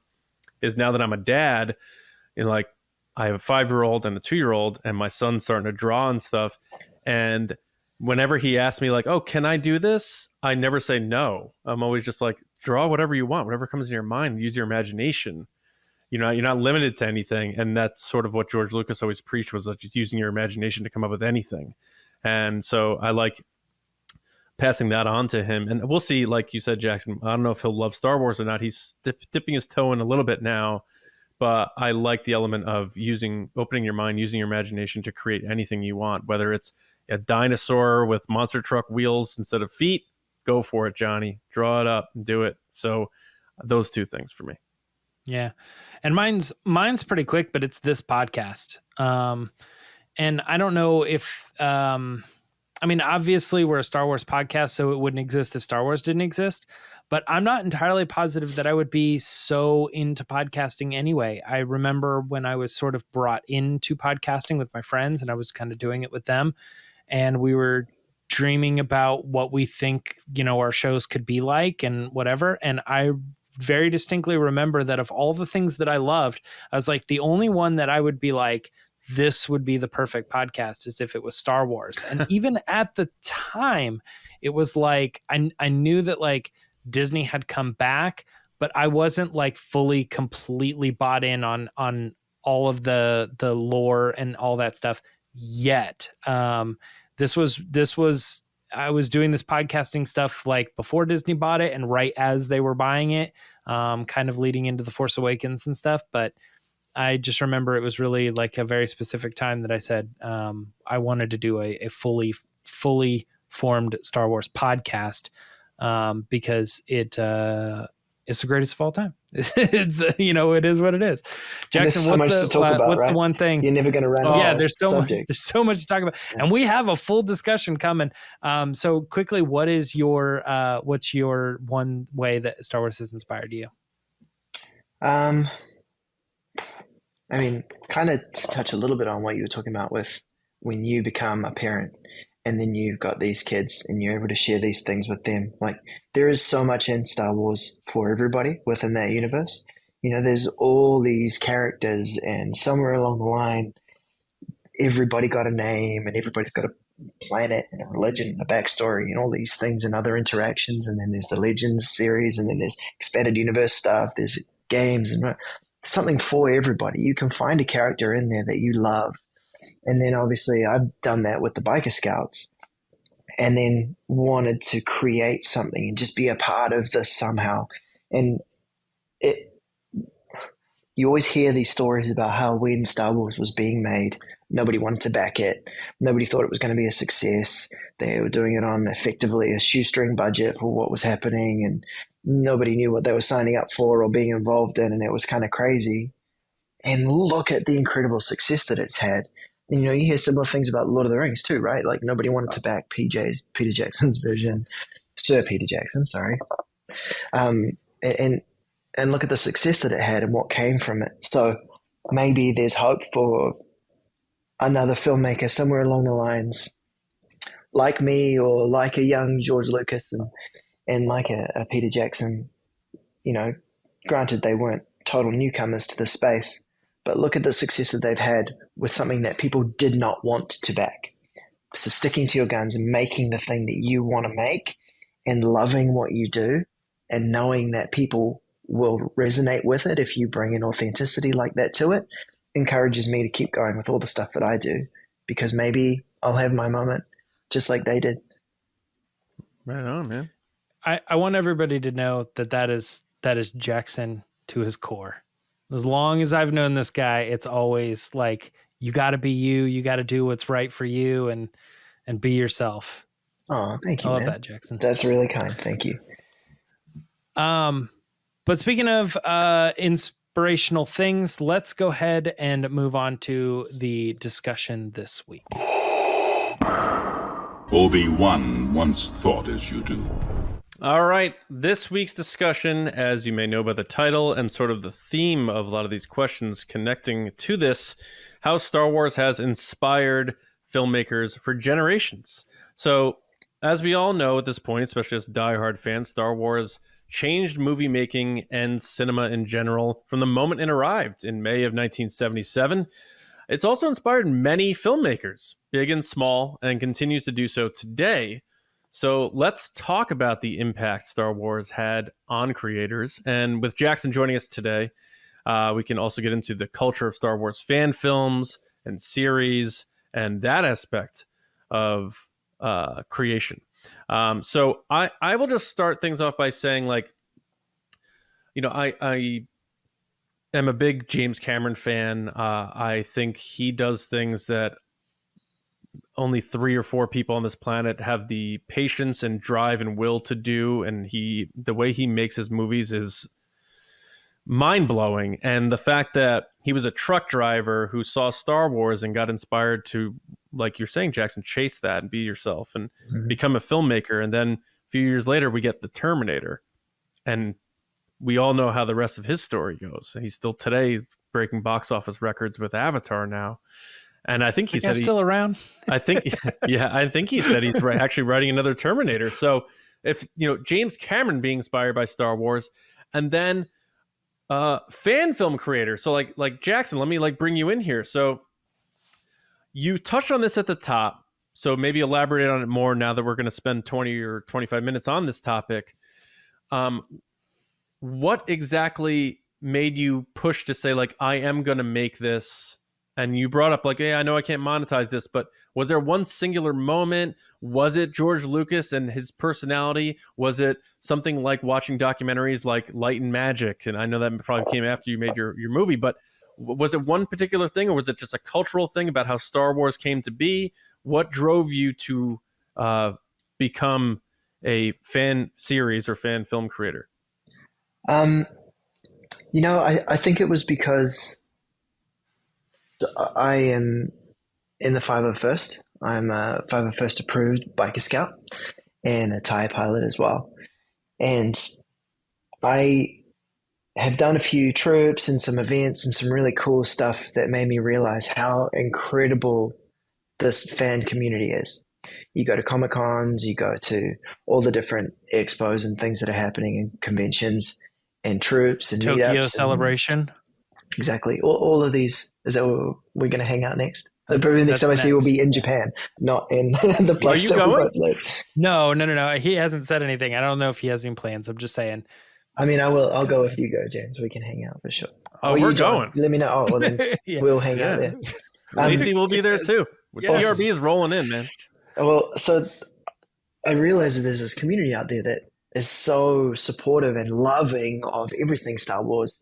is, now that I'm a dad, I have a 5-year-old and a 2-year-old, and my son's starting to draw and stuff. And whenever he asks me "Oh, can I do this?" I never say no. I'm always just like, draw whatever you want, whatever comes in your mind, use your imagination. You're not limited to anything. And that's sort of what George Lucas always preached, was just using your imagination to come up with anything. And so I like passing that on to him. And we'll see, like you said, Jackson, I don't know if he'll love Star Wars or not. He's dipping his toe in a little bit now, but I like the element of opening your mind, using your imagination to create anything you want, whether it's a dinosaur with monster truck wheels instead of feet. Go for it, Johnny. Draw it up and do it. So those two things for me. Yeah. And mine's pretty quick, but it's this podcast. And I don't know if, obviously we're a Star Wars podcast, so it wouldn't exist if Star Wars didn't exist, but I'm not entirely positive that I would be so into podcasting anyway. I remember when I was sort of brought into podcasting with my friends, and I was kind of doing it with them, and we were dreaming about what we think, our shows could be like and whatever. And I very distinctly remember that of all the things that I loved, I was like, the only one that I would be like, this would be the perfect podcast, is if it was Star Wars. And even at the time, it was like, I knew that like Disney had come back, but I wasn't like fully, completely bought in on all of the lore and all that stuff yet. This was, I was doing this podcasting stuff like before Disney bought it and right as they were buying it, kind of leading into The Force Awakens and stuff. But I just remember it was really like a very specific time that I said I wanted to do a fully formed Star Wars podcast, because it's the greatest of all time. It's it is what it is. Jackson, so what's the one thing you're never going to run out? Yeah, there's so much to talk about, and we have a full discussion coming. So quickly, what's your one way that Star Wars has inspired you? Kind of to touch a little bit on what you were talking about with when you become a parent and then you've got these kids and you're able to share these things with them. Like, there is so much in Star Wars for everybody within that universe. There's all these characters, and somewhere along the line, everybody got a name and everybody's got a planet and a religion and a backstory and all these things and other interactions. And then there's the Legends series, and then there's expanded universe stuff. There's games and something for everybody. You can find a character in there that you love. And then obviously I've done that with the Biker Scouts, and then wanted to create something and just be a part of this somehow. And you always hear these stories about how when Star Wars was being made, nobody wanted to back it. Nobody thought it was going to be a success. They were doing it on effectively a shoestring budget for what was happening, and nobody knew what they were signing up for or being involved in, and it was kind of crazy. And look at the incredible success that it had. And, you hear similar things about Lord of the Rings too, right? Like nobody wanted to back Peter Jackson's version, Sir Peter Jackson, sorry. And look at the success that it had and what came from it. So maybe there's hope for another filmmaker somewhere along the lines, like me or like a young George Lucas and like a Peter Jackson. Granted they weren't total newcomers to the space, but look at the success that they've had with something that people did not want to back. So sticking to your guns and making the thing that you want to make and loving what you do and knowing that people will resonate with it if you bring an authenticity like that to it encourages me to keep going with all the stuff that I do, because maybe I'll have my moment just like they did. Right on, man. I want everybody to know that is Jackson to his core. As long as I've known this guy, it's always like, you got to be you. You got to do what's right for you and be yourself. Oh, thank you, I love man. that, Jackson. That's really kind. Thank you. But speaking of inspirational things, let's go ahead and move on to the discussion this week. Obi-Wan once thought as you do. All right, this week's discussion, as you may know by the title and sort of the theme of a lot of these questions connecting to this, how Star Wars has inspired filmmakers for generations. So, as we all know at this point, especially as diehard fans, Star Wars changed movie making and cinema in general from the moment it arrived in May of 1977. It's also inspired many filmmakers, big and small, and continues to do so today. So let's talk about the impact Star Wars had on creators. And with Jackson joining us today, we can also get into the culture of Star Wars fan films and series and that aspect of creation. So I will just start things off by saying, like, I am a big James Cameron fan. I think he does things that only 3 or 4 people on this planet have the patience and drive and will to do. And the way he makes his movies is mind-blowing. And the fact that he was a truck driver who saw Star Wars and got inspired to, like you're saying, Jackson, chase that and be yourself and become a filmmaker. And then a few years later, we get The Terminator. And we all know how the rest of his story goes. He's still today breaking box office records with Avatar now. And I think he said he's still around. I think he said he's actually writing another Terminator. So if James Cameron being inspired by Star Wars, and then fan film creator. So like Jackson, let me bring you in here. So you touched on this at the top. So maybe elaborate on it more now that we're going to spend 20 or 25 minutes on this topic. What exactly made you push to say, like, I am going to make this? And you brought up, like, hey, I know I can't monetize this, but was there one singular moment? Was it George Lucas and his personality? Was it something like watching documentaries like Light and Magic? And I know that probably came after you made your movie, but was it one particular thing, or was it just a cultural thing about how Star Wars came to be? What drove you to become a fan series or fan film creator? I think it was because I am in the 501st. I'm a 501st approved biker scout and a TIE pilot as well. And I have done a few trips and some events and some really cool stuff that made me realize how incredible this fan community is. You go to Comic-Cons, you go to all the different expos and things that are happening in conventions and troops and Tokyo meetups Celebration. Exactly. All of these. Is that where we're going to hang out next? Probably the next time I see will be in Japan, not in the place Are you that we going? both live. No. He hasn't said anything. I don't know if he has any plans. I'm just saying. I mean, I'll go if you go, James. We can hang out for sure. Oh, Or we're you, John, going. let me know. Oh, well, then Yeah. we'll hang out Yeah. there. Lacey will be there too. Awesome. TRB is rolling in, man. Well, so I realize that there's this community out there that is so supportive and loving of everything Star Wars.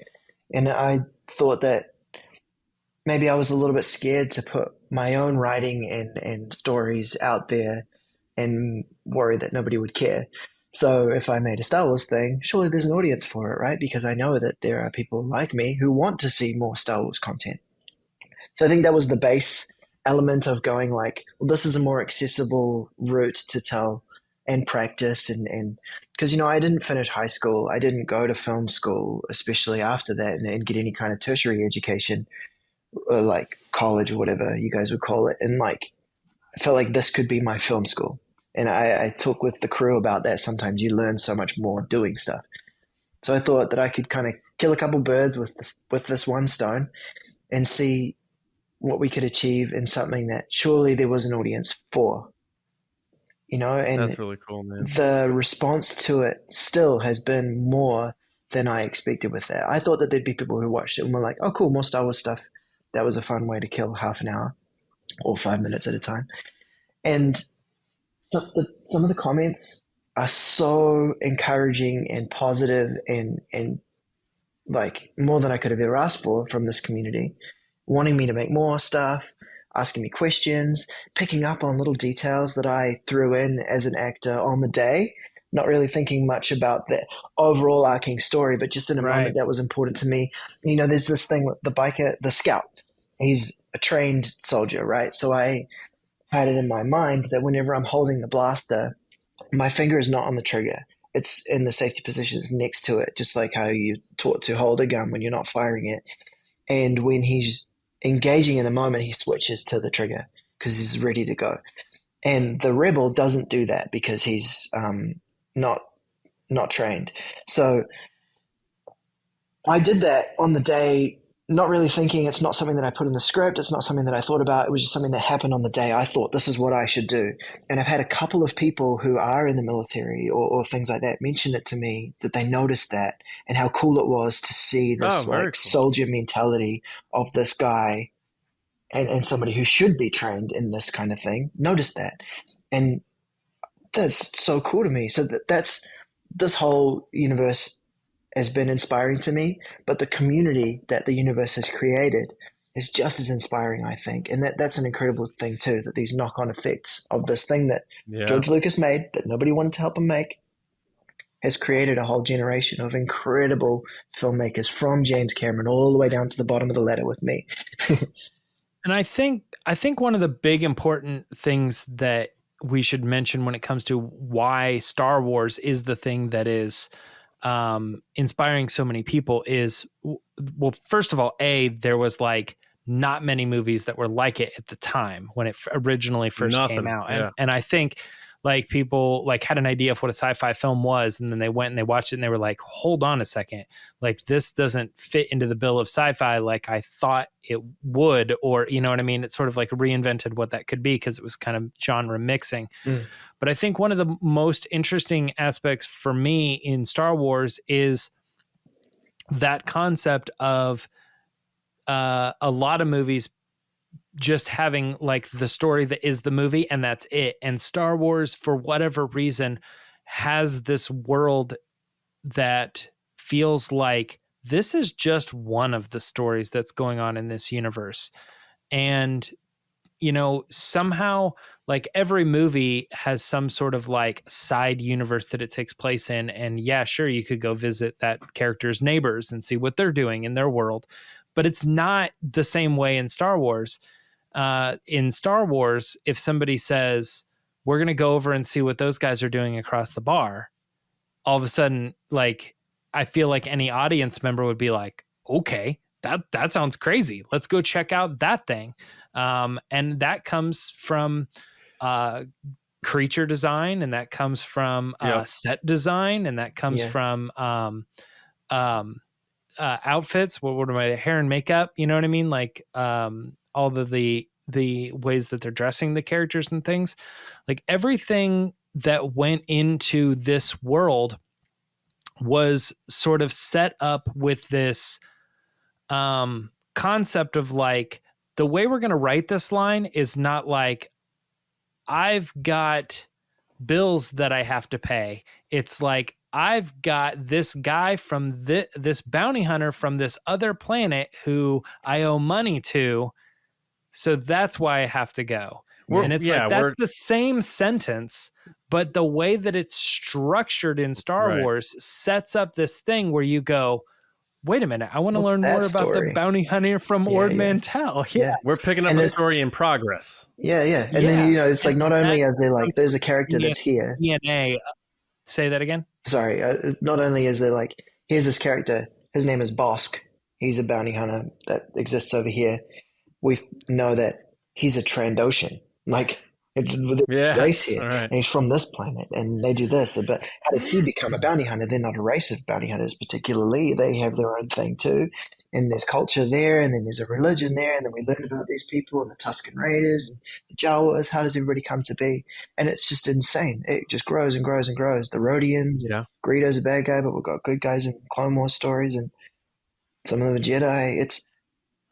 And I thought that maybe I was a little bit scared to put my own writing and stories out there and worry that nobody would care. So if I made a Star Wars thing, surely there's an audience for it, right? Because I know that there are people like me who want to see more Star Wars content. So I think that was the base element of going like, well, this is a more accessible route to tell and practice and because I didn't finish high school. I didn't go to film school, especially after that, and get any kind of tertiary education, or like college or whatever you guys would call it. And like, I felt like this could be my film school. And I talk with the crew about that. Sometimes you learn so much more doing stuff. So I thought that I could kind of kill a couple birds with this one stone and see what we could achieve in something that surely there was an audience for, and That's really cool, man. the response to it still has been more than I expected with that. I thought that there'd be people who watched it and were like, oh, cool, more Star Wars stuff. That was a fun way to kill half an hour or 5 minutes at a time. And some of the comments are so encouraging and positive and like more than I could have ever asked for from this community, wanting me to make more stuff, asking me questions, picking up on little details that I threw in as an actor on the day, not really thinking much about the overall arcing story, but just in a moment that was important to me. There's this thing with the biker, the scout. He's a trained soldier, right? So I had it in my mind that whenever I'm holding the blaster, my finger is not on the trigger. It's in the safety positions next to it, just like how you're taught to hold a gun when you're not firing it. And when he's engaging in the moment, he switches to the trigger because he's ready to go. And the rebel doesn't do that because he's not trained. So I did that on the day, not really thinking. It's not something that I put in the script. It's not something that I thought about. It was just something that happened on the day. I thought this is what I should do. And I've had a couple of people who are in the military or things like that mention it to me, that they noticed that and how cool it was to see this very cool. soldier mentality of this guy and somebody who should be trained in this kind of thing. Notice that. And that's so cool to me. So that's this whole universe has been inspiring to me, but the community that the universe has created is just as inspiring, I think. And that's an incredible thing too, that these knock-on effects of this thing that George Lucas made that nobody wanted to help him make has created a whole generation of incredible filmmakers, from James Cameron all the way down to the bottom of the ladder with me. And I think one of the big important things that we should mention when it comes to why Star Wars is the thing that is inspiring so many people is, well, first of all, there was like not many movies that were like it at the time when it originally first came out. And I think like people like had an idea of what a sci-fi film was, and then they went and they watched it and they were like, hold on a second, like this doesn't fit into the bill of sci-fi like I thought it would, or you know what I mean? It sort of like reinvented what that could be because it was kind of genre mixing. But I think one of the most interesting aspects for me in Star Wars is that concept of a lot of movies just having like the story that is the movie and that's it. And Star Wars, for whatever reason, has this world that feels like this is just one of the stories that's going on in this universe. And, somehow like every movie has some sort of like side universe that it takes place in. And yeah, sure, you could go visit that character's neighbors and see what they're doing in their world, but it's not the same way in Star Wars. In Star Wars, if somebody says, we're going to go over and see what those guys are doing across the bar, all of a sudden, like, I feel like any audience member would be like, okay, that sounds crazy. Let's go check out that thing. And that comes from creature design, and that comes from set design, and that comes from outfits. What are my hair and makeup? You know what I mean? Like all of the ways that they're dressing the characters and things, like everything that went into this world was sort of set up with this concept of like, the way we're going to write this line is not like, I've got bills that I have to pay. It's like, I've got this guy from this bounty hunter from this other planet who I owe money to. So that's why I have to go. And it's like, that's the same sentence, but the way that it's structured in Star Wars sets up this thing where you go, wait a minute, I want to learn more about the bounty hunter from Ord Mantell. Yeah. We're picking up a story in progress. Yeah. And then, it's like, not only are they like, there's a character that's here. DNA. Say that again. Sorry. Not only is there like, here's this character, his name is Bosk. He's a bounty hunter that exists over here. We know that he's a Trandoshan. Like, it's the race here, and he's from this planet, and they do this. But how did he become a bounty hunter? They're not a race of bounty hunters particularly. They have their own thing too, and there's culture there, and then there's a religion there, and then we learn about these people and the Tusken Raiders and the Jawas. How does everybody come to be? And it's just insane. It just grows and grows and grows. The Rhodians, Greedo's a bad guy, but we've got good guys in Clone Wars stories, and some of them are Jedi.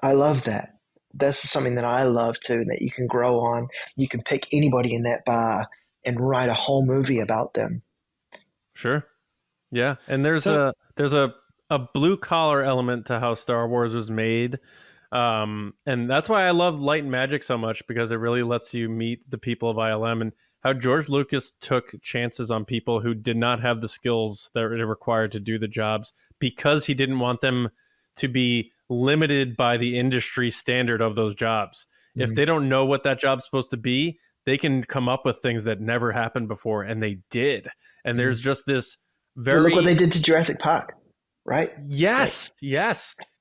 I love that. That's something that I love too, that you can grow on. You can pick anybody in that bar and write a whole movie about them. Sure. Yeah. And there's a blue collar element to how Star Wars was made. And that's why I love Light and Magic so much, because it really lets you meet the people of ILM, and how George Lucas took chances on people who did not have the skills that are required to do the jobs, because he didn't want them to be limited by the industry standard of those jobs. Mm-hmm. If they don't know what that job's supposed to be, they can come up with things that never happened before, and they did. And there's just this look what they did to Jurassic Park, right? Yes.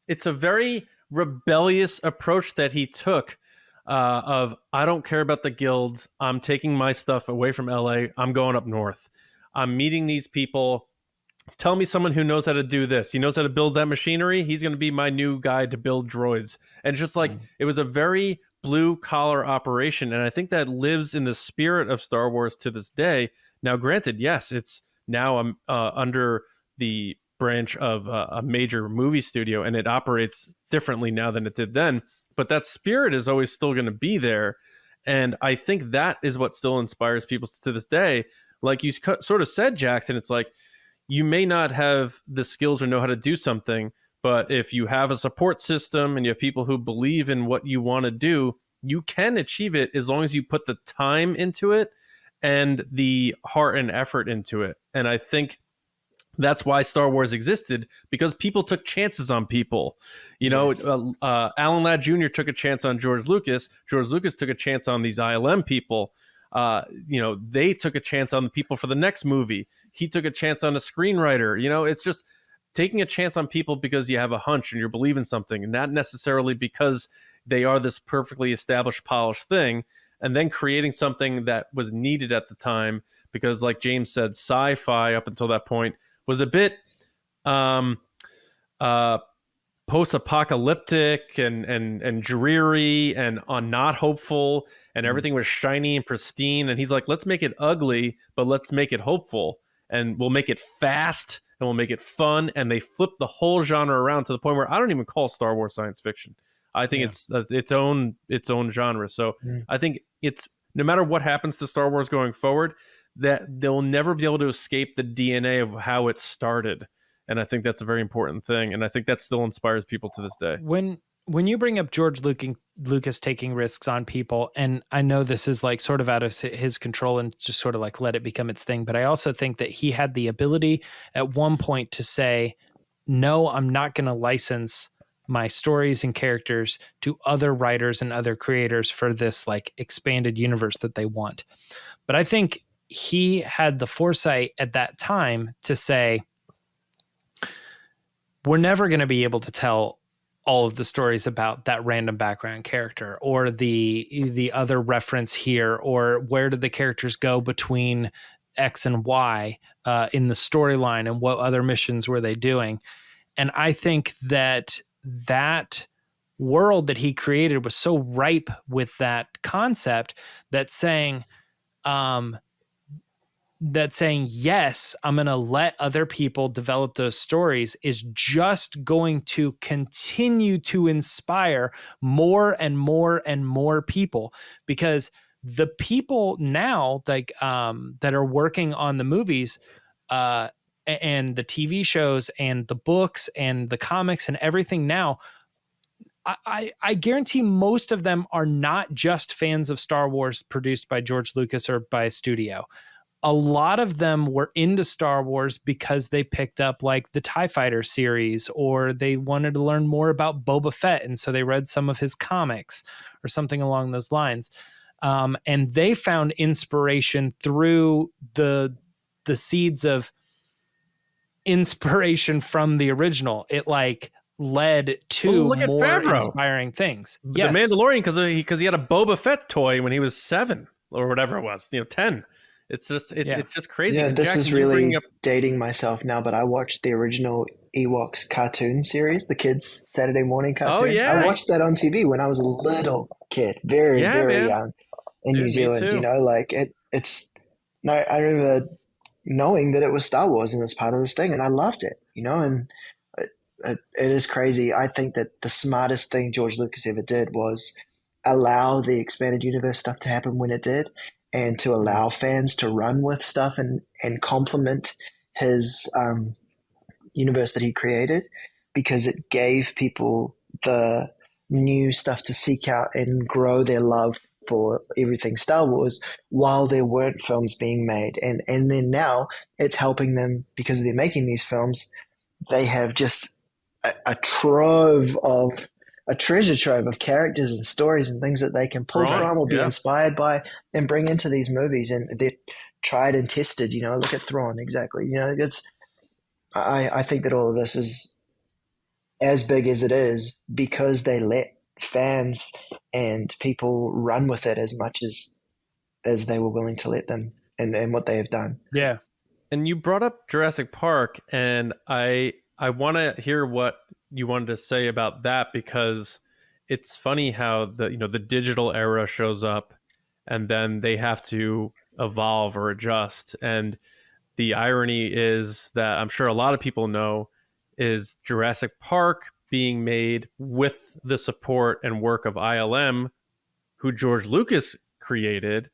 It's a very rebellious approach that he took, of, I don't care about the guilds. I'm taking my stuff away from LA. I'm going up north. I'm meeting these people. Tell me someone who knows how to do this. He knows how to build that machinery. He's going to be my new guy to build droids. And just like, it was a very blue collar operation. And I think that lives in the spirit of Star Wars to this day. Now, granted, yes, it's now under the branch of a major movie studio, and it operates differently now than it did then. But that spirit is always still going to be there. And I think that is what still inspires people to this day. Like you sort of said, Jackson, it's like, you may not have the skills or know how to do something, but if you have a support system and you have people who believe in what you want to do, you can achieve it as long as you put the time into it and the heart and effort into it. And I think that's why Star Wars existed, because people took chances on people. Alan Ladd Jr. took a chance on George Lucas. George Lucas took a chance on these ILM people. They took a chance on the people for the next movie. He took a chance on a screenwriter. It's just taking a chance on people because you have a hunch and you're believing something, and not necessarily because they are this perfectly established, polished thing, and then creating something that was needed at the time. Because like James said, sci-fi up until that point was a bit post-apocalyptic and dreary and not hopeful, and everything was shiny and pristine. And he's like, let's make it ugly, but let's make it hopeful, and we'll make it fast and we'll make it fun. And they flipped the whole genre around to the point where I don't even call Star Wars science fiction. I think it's its own genre. So I think it's, no matter what happens to Star Wars going forward, that they'll never be able to escape the DNA of how it started. And I think that's a very important thing. And I think that still inspires people to this day. When you bring up George Lucas taking risks on people, and I know this is like sort of out of his control and just sort of like let it become its thing, but I also think that he had the ability at one point to say, no, I'm not going to license my stories and characters to other writers and other creators for this like expanded universe that they want. But I think he had the foresight at that time to say, we're never going to be able to tell all of the stories about that random background character, or the other reference here, or where did the characters go between X and Y in the storyline, and what other missions were they doing. And I think that world that he created was so ripe with that concept that saying, that saying, yes, I'm going to let other people develop those stories is just going to continue to inspire more and more and more people, because the people now that are working on the movies and the TV shows and the books and the comics and everything now, I guarantee most of them are not just fans of Star Wars produced by George Lucas or by a studio. A lot of them were into Star Wars because they picked up like the TIE Fighter series, or they wanted to learn more about Boba Fett, and so they read some of his comics or something along those lines. And they found inspiration through the seeds of inspiration from the original. It like led to look at more Favreau. Inspiring things. The Yes. Mandalorian, because he had a Boba Fett toy when he was 7 or whatever it was, 10. It's just it's just crazy. Yeah, And this Jackson, is you really bringing up- dating myself now, but I watched the original Ewoks cartoon series, the kids' Saturday morning cartoon. Oh, yeah. I watched that on TV when I was a little kid, very man. young in Dude, New me Zealand. too. You know, like it's. No, I remember knowing that it was Star Wars and it's part of this thing, and I loved it. You know, and it is crazy. I think that the smartest thing George Lucas ever did was allow the expanded universe stuff to happen when it did, and to allow fans to run with stuff and complement his universe that he created, because it gave people the new stuff to seek out and grow their love for everything Star Wars while there weren't films being made. And then now it's helping them, because they're making these films, they have just a treasure trove of characters and stories and things that they can pull Right, from or be yeah. inspired by and bring into these movies. And they're tried and tested, you know, look at Thrawn, exactly. You know, I think that all of this is as big as it is because they let fans and people run with it as much as they were willing to let them, and what they have done. Yeah. And you brought up Jurassic Park, and I want to hear what you wanted to say about that, because it's funny how the digital era shows up and then they have to evolve or adjust. And the irony is that I'm sure a lot of people know is Jurassic Park being made with the support and work of ILM, who George Lucas created,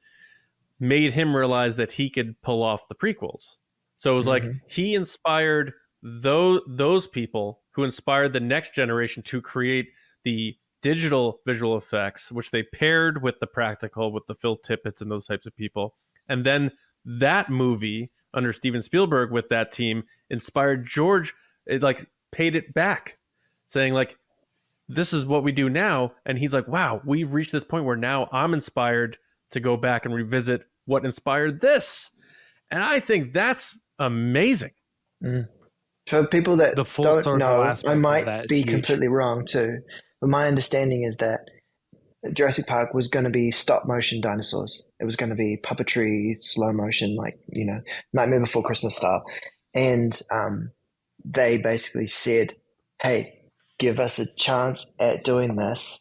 made him realize that he could pull off the prequels. So it was like he inspired those people who inspired the next generation to create the digital visual effects, which they paired with the practical, with the Phil Tippett's and those types of people. And then that movie under Steven Spielberg with that team inspired George. It like paid it back, saying like, this is what we do now. And he's like, wow, we've reached this point where now I'm inspired to go back and revisit what inspired this. And I think that's amazing. For people that The full don't circle know, aspect I of might that is be huge. completely wrong too, but my understanding is that Jurassic Park was going to be stop motion dinosaurs. It was going to be puppetry, slow motion, like, you know, Nightmare Before Christmas style. And they basically said, hey, give us a chance at doing this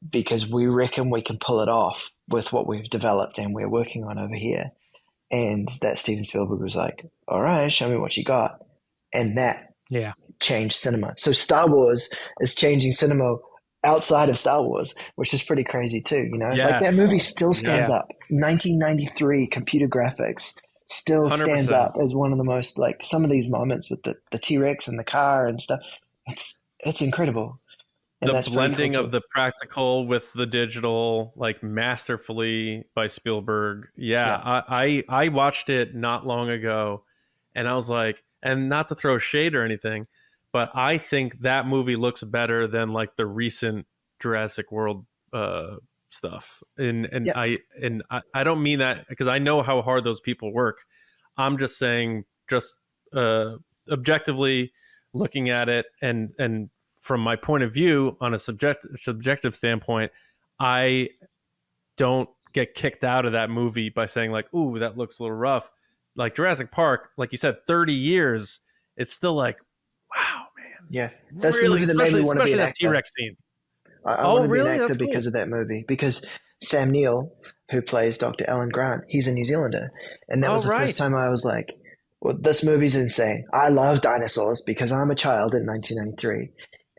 because we reckon we can pull it off with what we've developed and we're working on over here. And that Steven Spielberg was like, all right, show me what you got. And that changed cinema. So Star Wars is changing cinema outside of Star Wars, which is pretty crazy too, you know? Yes. Like that movie still stands up. 1993 computer graphics still 100%. stands up as one of the most, like, some of these moments with the T-Rex and the car and stuff. It's incredible. And The that's pretty blending cool of the practical with the digital, like masterfully by Spielberg. I watched it not long ago, and I was like, and not to throw shade or anything, but I think that movie looks better than like the recent Jurassic World stuff. And I don't mean that because I know how hard those people work. I'm just saying, just objectively looking at it, and from my point of view, on a subjective standpoint, I don't get kicked out of that movie by saying like, ooh, that looks a little rough. Like Jurassic Park, like you said, 30 years, it's still like, wow, man. Yeah, that's really, the movie that made me want to be especially an that actor. T-Rex scene. I want to be really? an actor That's cool. because of that movie. Because Sam Neill, who plays Dr. Alan Grant, he's a New Zealander. And that was the first time I was like, well, this movie's insane. I love dinosaurs because I'm a child in 1993.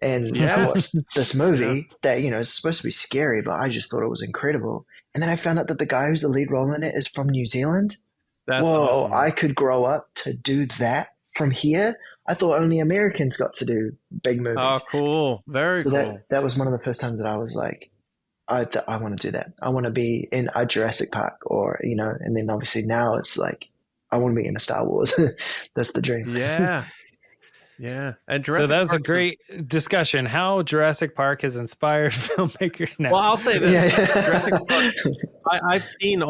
And I watched this movie that, you know, is supposed to be scary, but I just thought it was incredible. And then I found out that the guy who's the lead role in it is from New Zealand. That's awesome. I could grow up to do that from here. I thought only Americans got to do big movies. Oh, cool. Very cool. That was one of the first times that I was like, I want to do that. I want to be in a Jurassic Park, or, you know, and then obviously now it's like, I want to be in a Star Wars. That's the dream. Yeah. Yeah. And Jurassic Park a great discussion. How Jurassic Park has inspired filmmakers now. Well, I'll say this. Jurassic Park, I've seen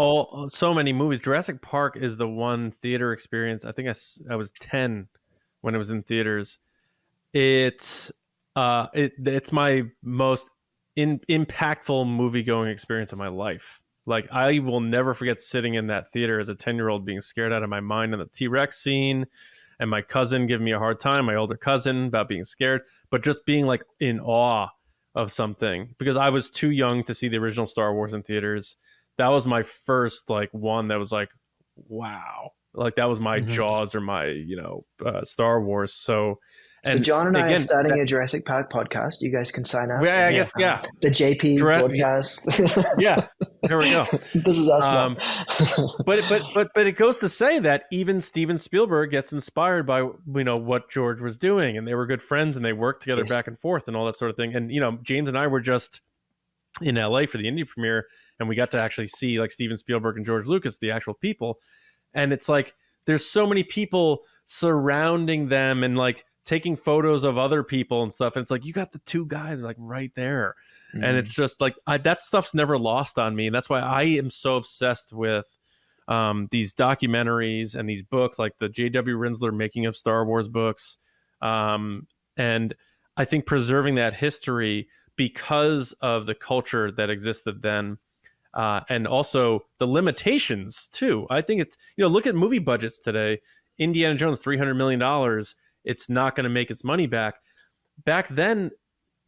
so many movies. Jurassic Park is the one theater experience. I think I was 10 when it was in theaters. It's my most impactful movie going experience of my life. Like, I will never forget sitting in that theater as a 10-year-old being scared out of my mind in the T-Rex scene, and my cousin giving me a hard time, my older cousin, about being scared, but just being like in awe of something, because I was too young to see the original Star Wars in theaters. That was my first like one that was like, wow. Like, that was my Jaws or my, you know, Star Wars. So John and I are starting a Jurassic Park podcast. You guys can sign up. Yeah, I guess, yeah. The JP podcast. Yeah, there we go. This is us now. But it goes to say that even Steven Spielberg gets inspired by, you know, what George was doing, and they were good friends, and they worked together back and forth and all that sort of thing. And, you know, James and I were just in LA for the indie premiere, and we got to actually see like Steven Spielberg and George Lucas, the actual people. And it's like, there's so many people surrounding them and like taking photos of other people and stuff. And it's like, you got the two guys like right there. Mm-hmm. And it's just like, that stuff's never lost on me. And that's why I am so obsessed with these documentaries and these books, like the J.W. Rinsler Making of Star Wars books. And I think preserving that history because of the culture that existed then, and also the limitations too. I think it's, you know, look at movie budgets today. Indiana Jones, $300 million. It's not going to make its money back. Back then,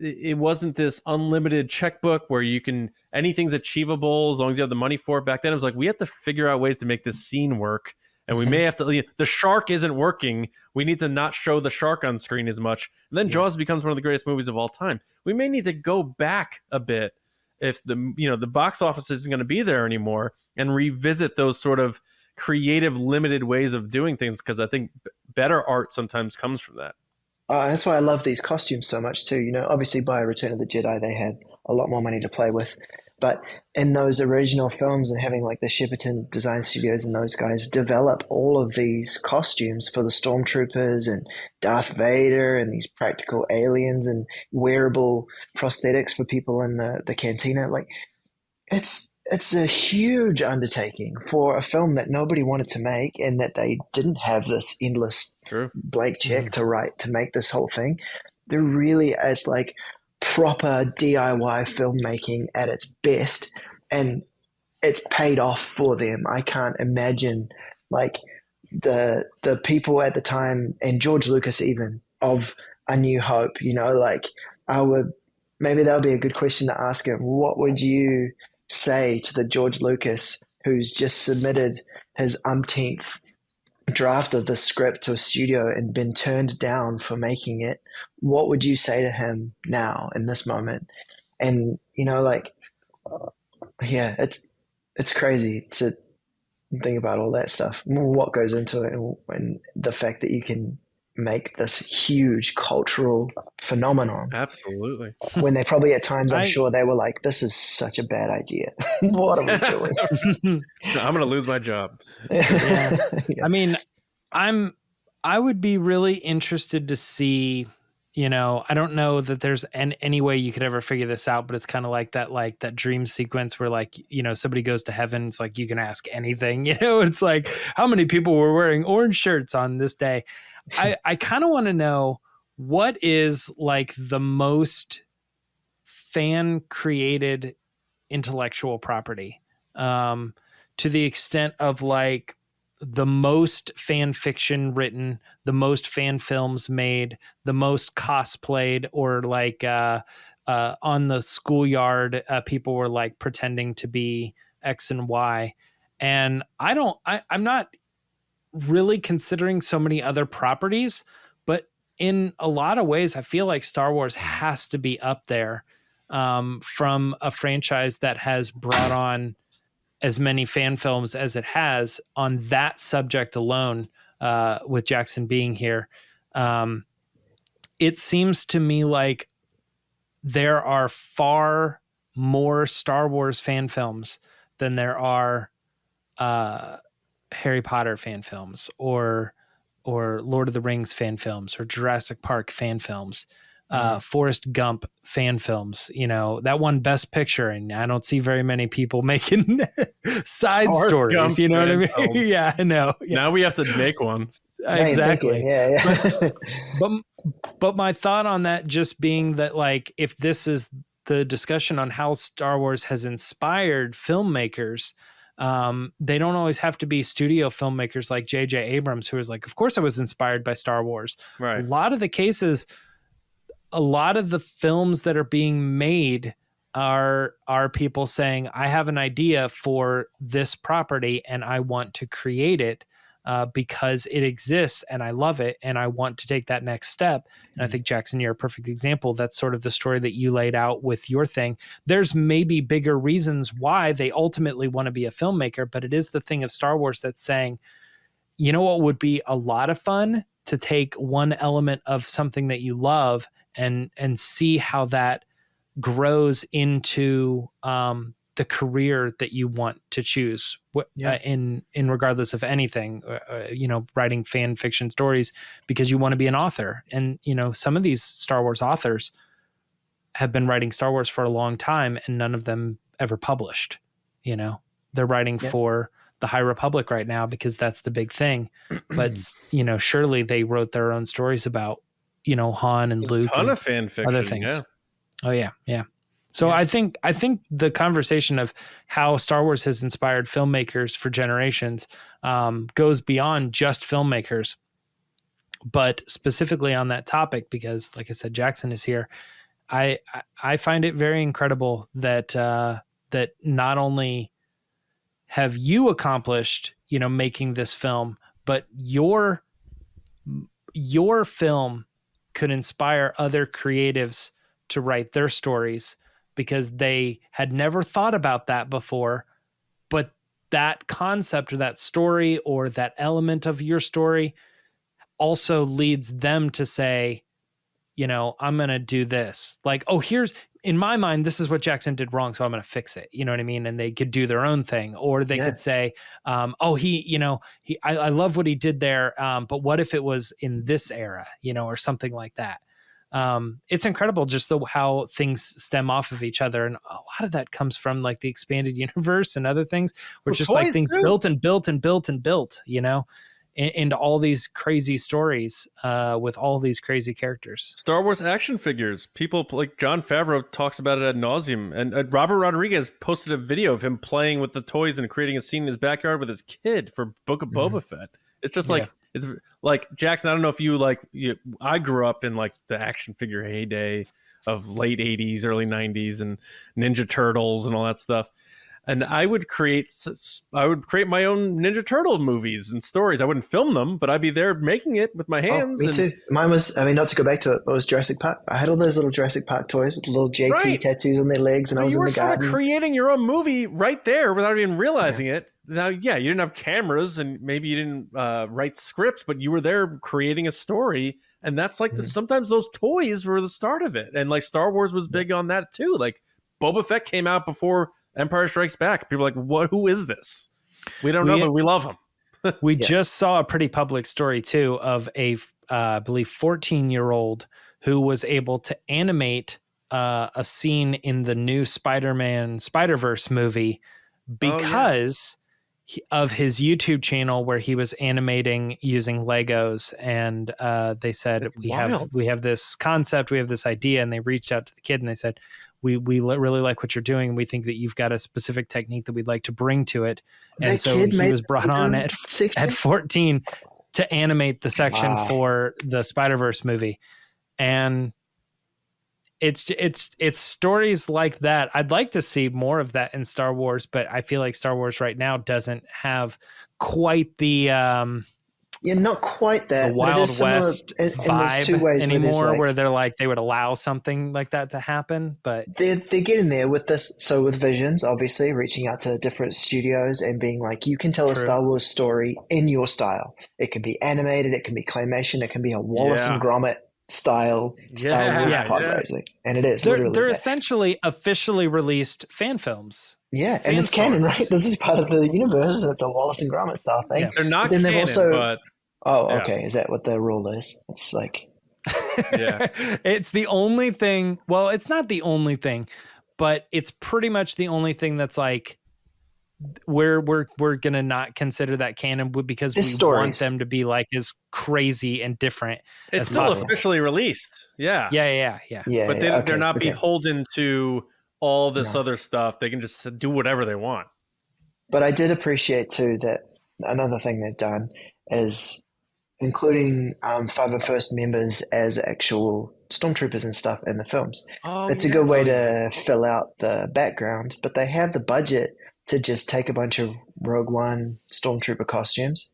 it wasn't this unlimited checkbook where you can, anything's achievable as long as you have the money for it. Back then, it was like, we have to figure out ways to make this scene work. And we may have to, the shark isn't working. We need to not show the shark on screen as much. And then Jaws becomes one of the greatest movies of all time. We may need to go back a bit if the box office isn't going to be there anymore, and revisit those sort of creative, limited ways of doing things, because I think better art sometimes comes from that. That's why I love these costumes so much too. You know, obviously by Return of the Jedi, they had a lot more money to play with. But in those original films, and having like the Shepperton Design Studios and those guys develop all of these costumes for the stormtroopers and Darth Vader and these practical aliens and wearable prosthetics for people in the cantina. Like, it's a huge undertaking for a film that nobody wanted to make, and that they didn't have this endless blank check to write to make this whole thing. They're really, it's like proper DIY filmmaking at its best, and it's paid off for them. I can't imagine like the people at the time, and George Lucas even, of A New Hope, you know, like maybe that would be a good question to ask him. What would you say to the George Lucas who's just submitted his umpteenth draft of the script to a studio and been turned down for making it? What would you say to him now in this moment? And, you know, like, yeah, it's crazy to think about all that stuff, what goes into it, and the fact that you can make this huge cultural phenomenon. Absolutely. When they probably at times, I'm sure they were like, this is such a bad idea. What are we doing? I'm going to lose my job. Yeah. I mean, I would be really interested to see, you know, I don't know that there's any way you could ever figure this out, but it's kind of like that dream sequence where, like, you know, somebody goes to heaven. It's like, you can ask anything, you know, it's like, how many people were wearing orange shirts on this day? I kind of want to know, what is like the most fan created intellectual property, to the extent of like the most fan fiction written, the most fan films made, the most cosplayed, or like on the schoolyard, people were like pretending to be X and Y. And I'm not really considering so many other properties, but in a lot of ways, I feel like Star Wars has to be up there, from a franchise that has brought on as many fan films as it has on that subject alone, with Jackson being here. It seems to me like there are far more Star Wars fan films than there are Harry Potter fan films or Lord of the Rings fan films or Jurassic Park fan films, Forrest Gump fan films. That won Best Picture, and I don't see very many people making side Forrest stories. Gump You know what I mean? film. Yeah, I know. Yeah. Now we have to make one. Exactly. Yeah. But my thought on that just being that, like, if this is the discussion on how Star Wars has inspired filmmakers, they don't always have to be studio filmmakers like J.J. Abrams, who is like, of course I was inspired by Star Wars. Right. A lot of the cases, a lot of the films that are being made are people saying, I have an idea for this property and I want to create it because it exists and I love it and I want to take that next step. And I think, Jackson, you're a perfect example. That's sort of the story that you laid out with your thing. There's maybe bigger reasons why they ultimately want to be a filmmaker, but it is the thing of Star Wars that's saying, you know what would be a lot of fun? To take one element of something that you love and see how that grows into the career that you want to choose, in regardless of anything, writing fan fiction stories because you want to be an author. And, some of these Star Wars authors have been writing Star Wars for a long time and none of them ever published. They're writing for the High Republic right now because that's the big thing. But, surely they wrote their own stories about, Han and Luke. A ton of fan fiction. Other things. Yeah. Oh yeah. Yeah. So I think the conversation of how Star Wars has inspired filmmakers for generations goes beyond just filmmakers, but specifically on that topic, because like I said, Jackson is here. I find it very incredible that that not only have you accomplished, making this film, but your film could inspire other creatives to write their stories because they had never thought about that before. But that concept or that story or that element of your story also leads them to say, I'm going to do this. Like, oh, in my mind, this is what Jackson did wrong, so I'm going to fix it. You know what I mean? And they could do their own thing, or they could say, I love what he did there. But what if it was in this era, or something like that? It's incredible just how things stem off of each other. And a lot of that comes from like the expanded universe and other things, where it's just like things built and built and built and built, into all these crazy stories with all these crazy characters. Star Wars action figures. People like Jon Favreau talks about it ad nauseum. And Robert Rodriguez posted a video of him playing with the toys and creating a scene in his backyard with his kid for Book of Boba Fett. It's just like, it's like, Jackson, I don't know if I grew up in like the action figure heyday of late 80s, early 90s and Ninja Turtles and all that stuff. And I would create my own Ninja Turtle movies and stories. I wouldn't film them, but I'd be there making it with my hands. Me too. Mine was, not to go back to it, but it was Jurassic Park. I had all those little Jurassic Park toys with little JP tattoos on their legs, and I was in the garden. You were sort of creating your own movie right there without even realizing it. Now, you didn't have cameras, and maybe you didn't write scripts, but you were there creating a story. And that's like sometimes those toys were the start of it. And like Star Wars was big on that too. Like Boba Fett came out before Empire Strikes Back. People are like, who is this? We don't know, but we love him. We just saw a pretty public story too of I believe 14-year-old who was able to animate a scene in the new Spider-Man Spider-Verse movie because of his YouTube channel where he was animating using Legos. And they said, we have this concept, we have this idea. And they reached out to the kid and they said, we really like what you're doing. We think that you've got a specific technique that we'd like to bring to it. And so he was brought on at 14 to animate the section for the Spider-Verse movie. And it's stories like that. I'd like to see more of that in Star Wars, but I feel like Star Wars right now doesn't have quite the not quite that, but it Wild is similar West in there's two vibe ways anymore, where where they're like they would allow something like that to happen. But they're getting there with this. So with Visions, obviously reaching out to different studios and being like, you can tell a True. Star Wars story in your style. It can be animated, it can be claymation, it can be a Wallace and Gromit style Star Wars pod racing, and it is literally they're that. essentially officially released fan films. Yeah, and it's canon, right? This is part of the universe. It's a Wallace and Gromit style thing. Yeah. They're not then canon, but okay. Is that what the rule is? It's like, yeah, it's the only thing. Well, it's not the only thing, but it's pretty much the only thing that's like we're gonna not consider that canon because we want them to be like as crazy and different. It's still officially released. Yeah. But they're not beholden to all this other stuff. They can just do whatever they want. But I did appreciate too that another thing they've done is including 501st members as actual stormtroopers and stuff in the films. It's a good way to fill out the background, but they have the budget to just take a bunch of Rogue One stormtrooper costumes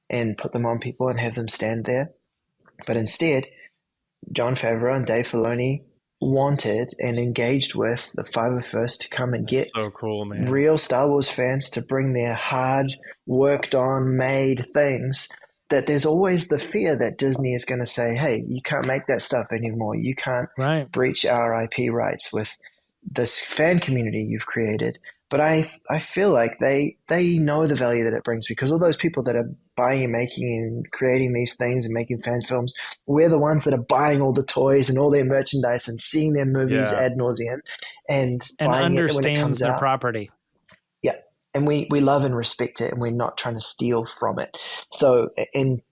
and put them on people and have them stand there. But instead, Jon Favreau and Dave Filoni wanted and engaged with the 501st to come and get so cool, man. Real Star Wars fans to bring their hard, worked on, made things. That there's always the fear that Disney is going to say, hey, you can't make that stuff anymore. You can't breach our IP rights with this fan community you've created. But I feel like they know the value that it brings, because all those people that are buying and making and creating these things and making fan films, we're the ones that are buying all the toys and all their merchandise and seeing their movies ad nauseum and understands their property. Yeah. And we love and respect it, and we're not trying to steal from it. So in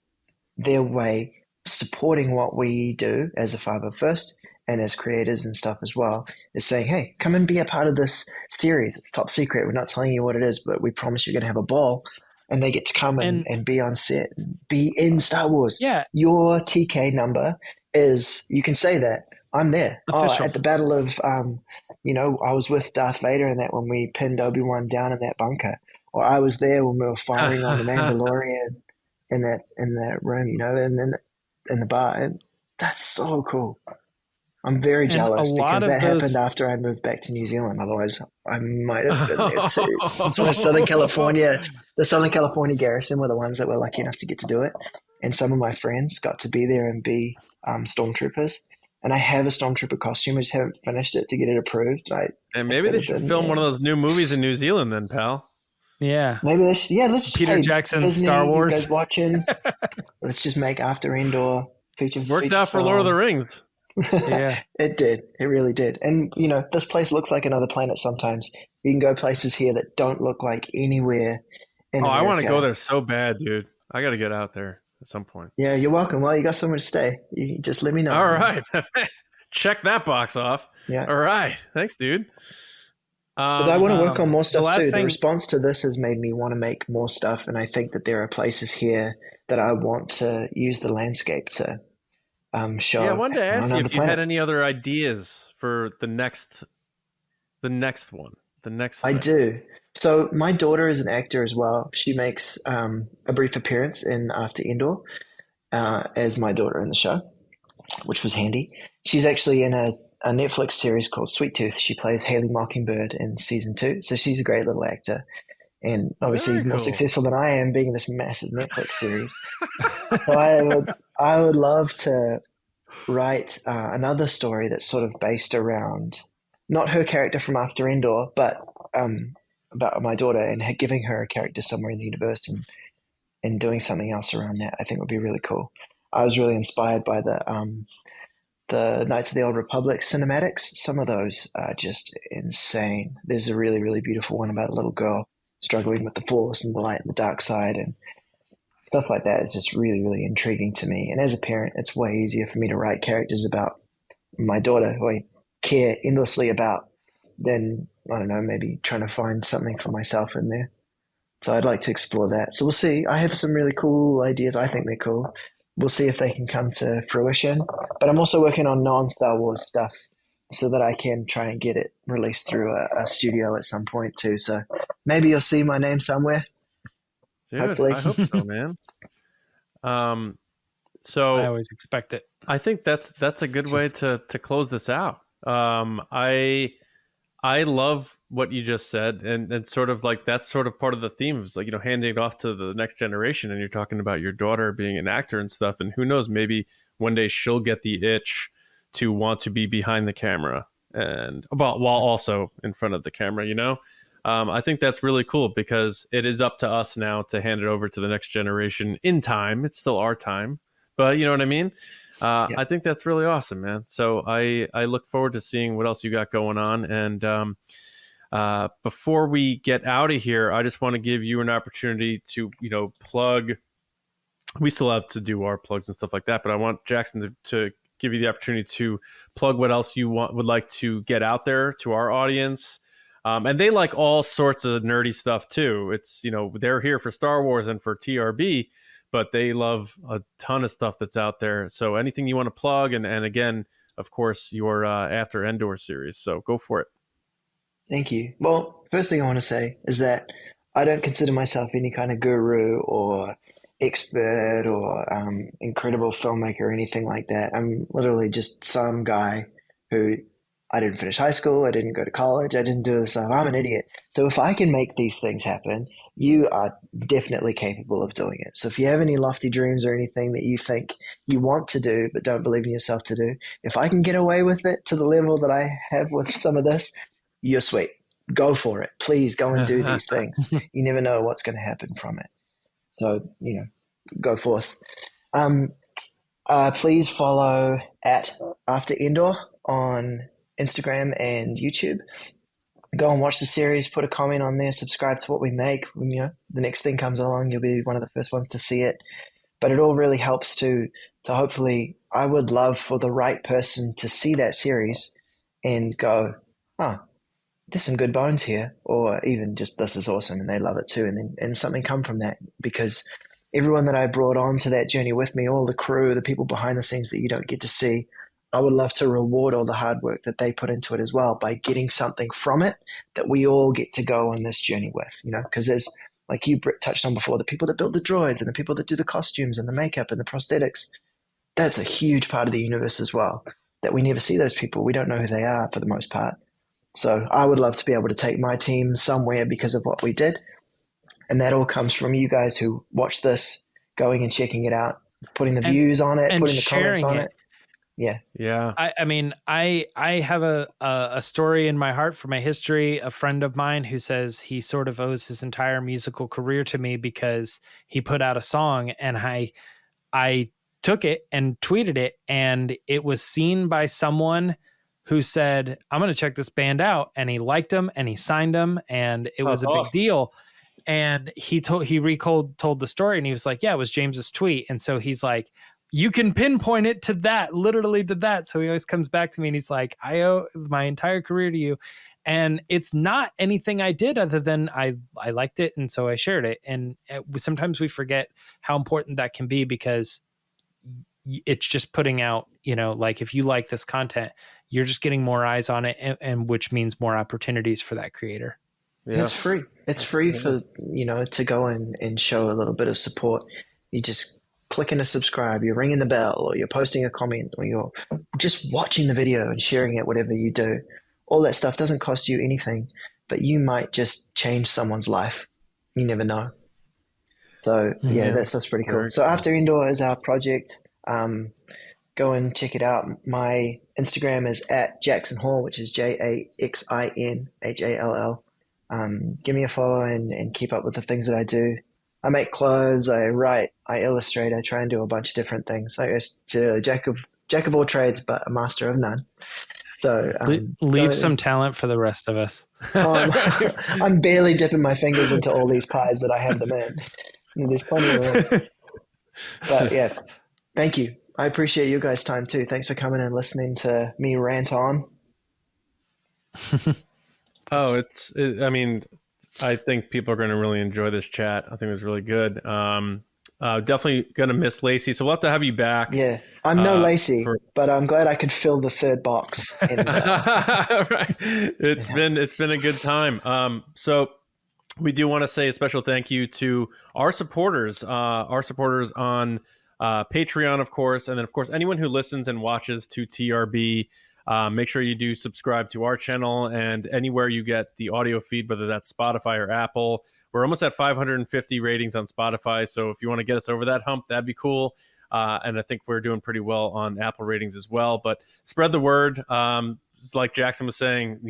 their way, supporting what we do as a 501st and as creators and stuff as well, is saying, hey, come and be a part of this series. It's top secret. We're not telling you what it is, but we promise you're going to have a ball. And they get to come and be on set and be in Star Wars. Yeah. Your TK number is, you can say that. I'm there. Official. At the battle of, I was with Darth Vader and that when we pinned Obi-Wan down in that bunker. Or I was there when we were firing on the Mandalorian in that room, and then in the bar. And that's so cool. I'm very jealous because that happened after I moved back to New Zealand. Otherwise, I might have been there too. It's the Southern California garrison were the ones that were lucky enough to get to do it. And some of my friends got to be there and be stormtroopers. And I have a stormtrooper costume. I just haven't finished it to get it approved. And maybe they should film one of those new movies in New Zealand then, pal. Yeah. Maybe they should. Yeah, let's Peter Jackson's Disney, Star Wars. You guys watching? Let's just make After Endor feature. Worked out for Lord of the Rings. Yeah, it did. It really did. And this place looks like another planet sometimes. You can go places here that don't look like anywhere in America. I want to go there so bad, dude. I got to get out there at some point. Yeah, you're welcome. Well, you got somewhere to stay. You just let me know. All right. Check that box off. Yeah. All right. Thanks, dude. Because I want to work on more stuff too. The response to this has made me want to make more stuff, and I think that there are places here that I want to use the landscape to show. Yeah, I wanted to ask you if you had any other ideas for the next one. I do. So my daughter is an actor as well. She makes a brief appearance in After Endor as my daughter in the show, which was handy. She's actually in a Netflix series called Sweet Tooth. She plays Haley Mockingbird in season 2. So she's a great little actor. And obviously more successful than I am being in this massive Netflix series. So I would love to write another story that's sort of based around not her character from After Endor, but about my daughter and giving her a character somewhere in the universe and doing something else around that. I think would be really cool. I was really inspired by the Knights of the Old Republic cinematics. Some of those are just insane. There's a really, really beautiful one about a little girl struggling with the Force and the light and the dark side, and stuff like that is just really, really intriguing to me. And as a parent, it's way easier for me to write characters about my daughter who I care endlessly about than, I don't know, maybe trying to find something for myself in there. So I'd like to explore that. So we'll see. I have some really cool ideas. I think they're cool. We'll see if they can come to fruition. But I'm also working on non-Star Wars stuff so that I can try and get it released through a studio at some point too. So maybe you'll see my name somewhere. Dude, Hopefully. I hope so, man. I So always expect it. I think that's a good way to close this out. I love what you just said, and sort of like that's sort of part of the theme is like, handing it off to the next generation. And you're talking about your daughter being an actor and stuff, and who knows, maybe one day she'll get the itch to want to be behind the camera and while also in front of the camera. I think that's really cool because it is up to us now to hand it over to the next generation in time. It's still our time, but you know what I mean? Yeah. I think that's really awesome, man. So I look forward to seeing what else you got going on. And before we get out of here, I just want to give you an opportunity to, plug. We still have to do our plugs and stuff like that, but I want Jackson to give you the opportunity to plug what else you would like to get out there to our audience. And they like all sorts of nerdy stuff too. It's, they're here for Star Wars and for TRB, but they love a ton of stuff that's out there. So anything you want to plug, and again, of course, your After Endor series. So go for it. Thank you. Well, first thing I want to say is that I don't consider myself any kind of guru or expert or incredible filmmaker or anything like that. I'm literally just some guy who I didn't finish high school. I didn't go to college. I didn't do this stuff. I'm an idiot. So if I can make these things happen, you are definitely capable of doing it. So if you have any lofty dreams or anything that you think you want to do but don't believe in yourself to do, if I can get away with it to the level that I have with some of this, you're sweet. Go for it. Please go and do these things. You never know what's going to happen from it. So, go forth. Please follow at After Endor on Instagram and YouTube. Go and watch the series, put a comment on there, subscribe to what we make. When, the next thing comes along, you'll be one of the first ones to see it. But it all really helps to hopefully, I would love for the right person to see that series and go, oh, there's some good bones here, or even just this is awesome and they love it too, and something come from that, because everyone that I brought on to that journey with me, all the crew, the people behind the scenes that you don't get to see, I would love to reward all the hard work that they put into it as well by getting something from it that we all get to go on this journey with, because there's, like you touched on before, the people that build the droids and the people that do the costumes and the makeup and the prosthetics, that's a huge part of the universe as well, that we never see those people. We don't know who they are for the most part. So I would love to be able to take my team somewhere because of what we did. And that all comes from you guys who watch this, going and checking it out, putting the views on it, putting the comments on it. Yeah. Yeah. I mean, I have a story in my heart for my history. A friend of mine who says he sort of owes his entire musical career to me because he put out a song and I took it and tweeted it, and it was seen by someone who said, I'm going to check this band out. And he liked them and he signed them, and it was a big deal. And he told the story, and he was like, yeah, it was James's tweet. And so he's like, you can pinpoint it to that, literally to that. So he always comes back to me and he's like, I owe my entire career to you. And it's not anything I did other than I liked it. And so I shared it. And sometimes we forget how important that can be, because it's just putting out, like if you like this content, you're just getting more eyes on it, and which means more opportunities for that creator. Yeah. It's free. It's free for, to go and show a little bit of support. You just clicking to subscribe, you're ringing the bell, or you're posting a comment, or you're just watching the video and sharing it, whatever you do. All that stuff doesn't cost you anything, but you might just change someone's life. You never know. So yeah, that stuff's pretty cool. So After Endor is our project. Go and check it out. My Instagram is at Jackson Hall, which is JAXINHALL. Give me a follow and keep up with the things that I do. I make clothes, I write, I illustrate, I try and do a bunch of different things. I guess to jack of all trades, but a master of none. So leave some talent for the rest of us. I'm barely dipping my fingers into all these pies that I have them in. There's plenty of room. But yeah, thank you. I appreciate you guys' time too. Thanks for coming and listening to me rant on. I mean, I think people are going to really enjoy this chat. I think it was really good. Definitely going to miss Lacey. So we'll have to have you back. Yeah, I'm no Lacey, for- but I'm glad I could fill the third box. And, right. It's been a good time. So we do want to say a special thank you to our supporters on Patreon, of course, and then of course anyone who listens and watches to TRB. Make sure you do subscribe to our channel and anywhere you get the audio feed, whether that's Spotify or Apple. We're almost at 550 ratings on Spotify, so if you want to get us over that hump, that'd be cool. And I think we're doing pretty well on Apple ratings as well. But spread the word. Like Jackson was saying,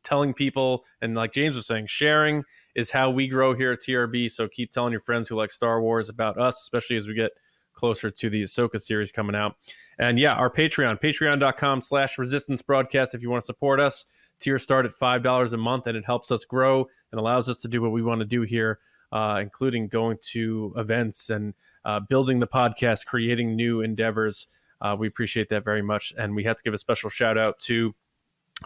telling people, and like James was saying, sharing is how we grow here at TRB. So keep telling your friends who like Star Wars about us, especially as we get closer to the Ahsoka series coming out. And yeah, our patreon.com/resistance broadcast. If you want to support us, tiers start at $5 a month, and it helps us grow and allows us to do what we want to do here, including going to events and building the podcast, creating new endeavors. We appreciate that very much. And we have to give a special shout out to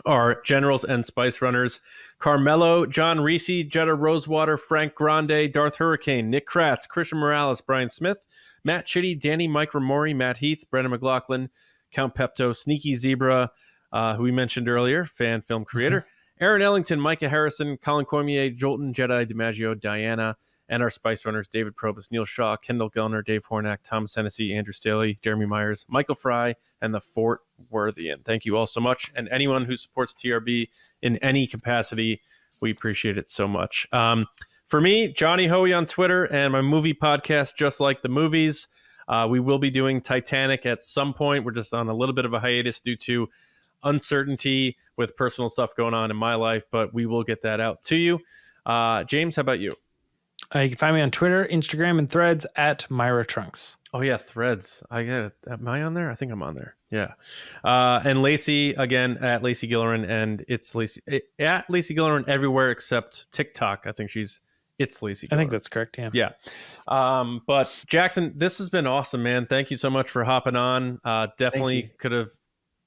our generals and spice runners: Carmelo, John Reese, Jetta Rosewater, Frank Grande, Darth Hurricane, Nick Kratz, Christian Morales, Brian Smith, Matt Chitty, Danny Mike Ramori, Matt Heath, Brendan McLaughlin, Count Pepto, Sneaky Zebra, who we mentioned earlier, fan film creator, Aaron Ellington, Micah Harrison, Colin Cormier, Jolton, Jedi DiMaggio, Diana, and our spice runners: David Probus, Neil Shaw, Kendall Gellner, Dave Hornack, Thomas Hennessy, Andrew Staley, Jeremy Myers, Michael Fry, and the Fort Worthian. Thank you all so much. And anyone who supports TRB in any capacity, we appreciate it so much. For me, Johnny Hoey on Twitter, and my movie podcast, Just Like the Movies. We will be doing Titanic at some point. We're just on a little bit of a hiatus due to uncertainty with personal stuff going on in my life, but we will get that out to you. James, how about you? You can find me on Twitter, Instagram, and Threads at Myra Trunks. Oh yeah, Threads. I get it. Am I on there? I think I'm on there. Yeah. And Lacey, again, at Lacey Gillerin, and it's Lacey at Lacey Gillerin everywhere except TikTok. I think it's Lacey Gillerin. I think that's correct. Yeah. Yeah. But Jackson, this has been awesome, man. Thank you so much for hopping on. Definitely could have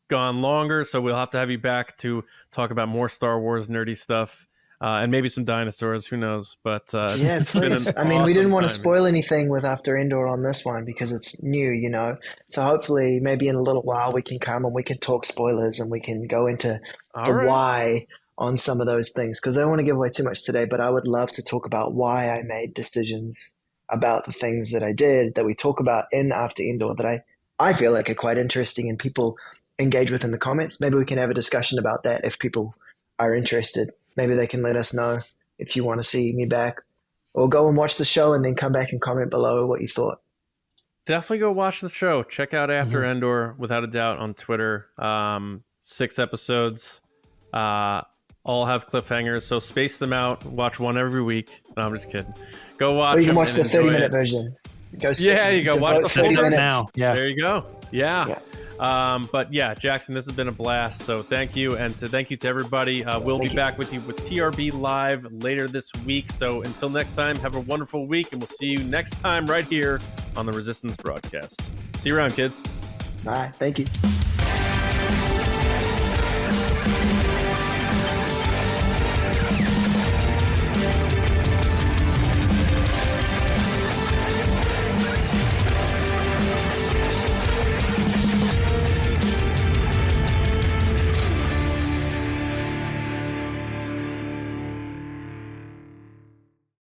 gone longer, so we'll have to have you back to talk about more Star Wars nerdy stuff. And maybe some dinosaurs, who knows? But yeah, please. I mean, we didn't want to spoil anything with After Endor on this one because it's new, So hopefully, maybe in a little while, we can come and we can talk spoilers and we can go into why on some of those things. Because I don't want to give away too much today, but I would love to talk about why I made decisions about the things that I did, that we talk about in After Endor, that I feel like are quite interesting and people engage with in the comments. Maybe we can have a discussion about that if people are interested. Maybe they can let us know if you want to see me back, or go and watch the show and then come back and comment below what you thought. Definitely go watch the show. Check out After Endor, without a doubt, on Twitter. 6 episodes, all have cliffhangers, so space them out. Watch one every week. No, I'm just kidding. Go watch. Or you can watch the 30-minute version. You go watch the full 30 minutes now. Yeah. There you go. Yeah. But yeah, Jackson, this has been a blast. So thank you. And thank you to everybody. We'll be back with you with TRB Live later this week. So until next time, have a wonderful week, and we'll see you next time right here on the Resistance broadcast. See you around, kids. Bye. Thank you.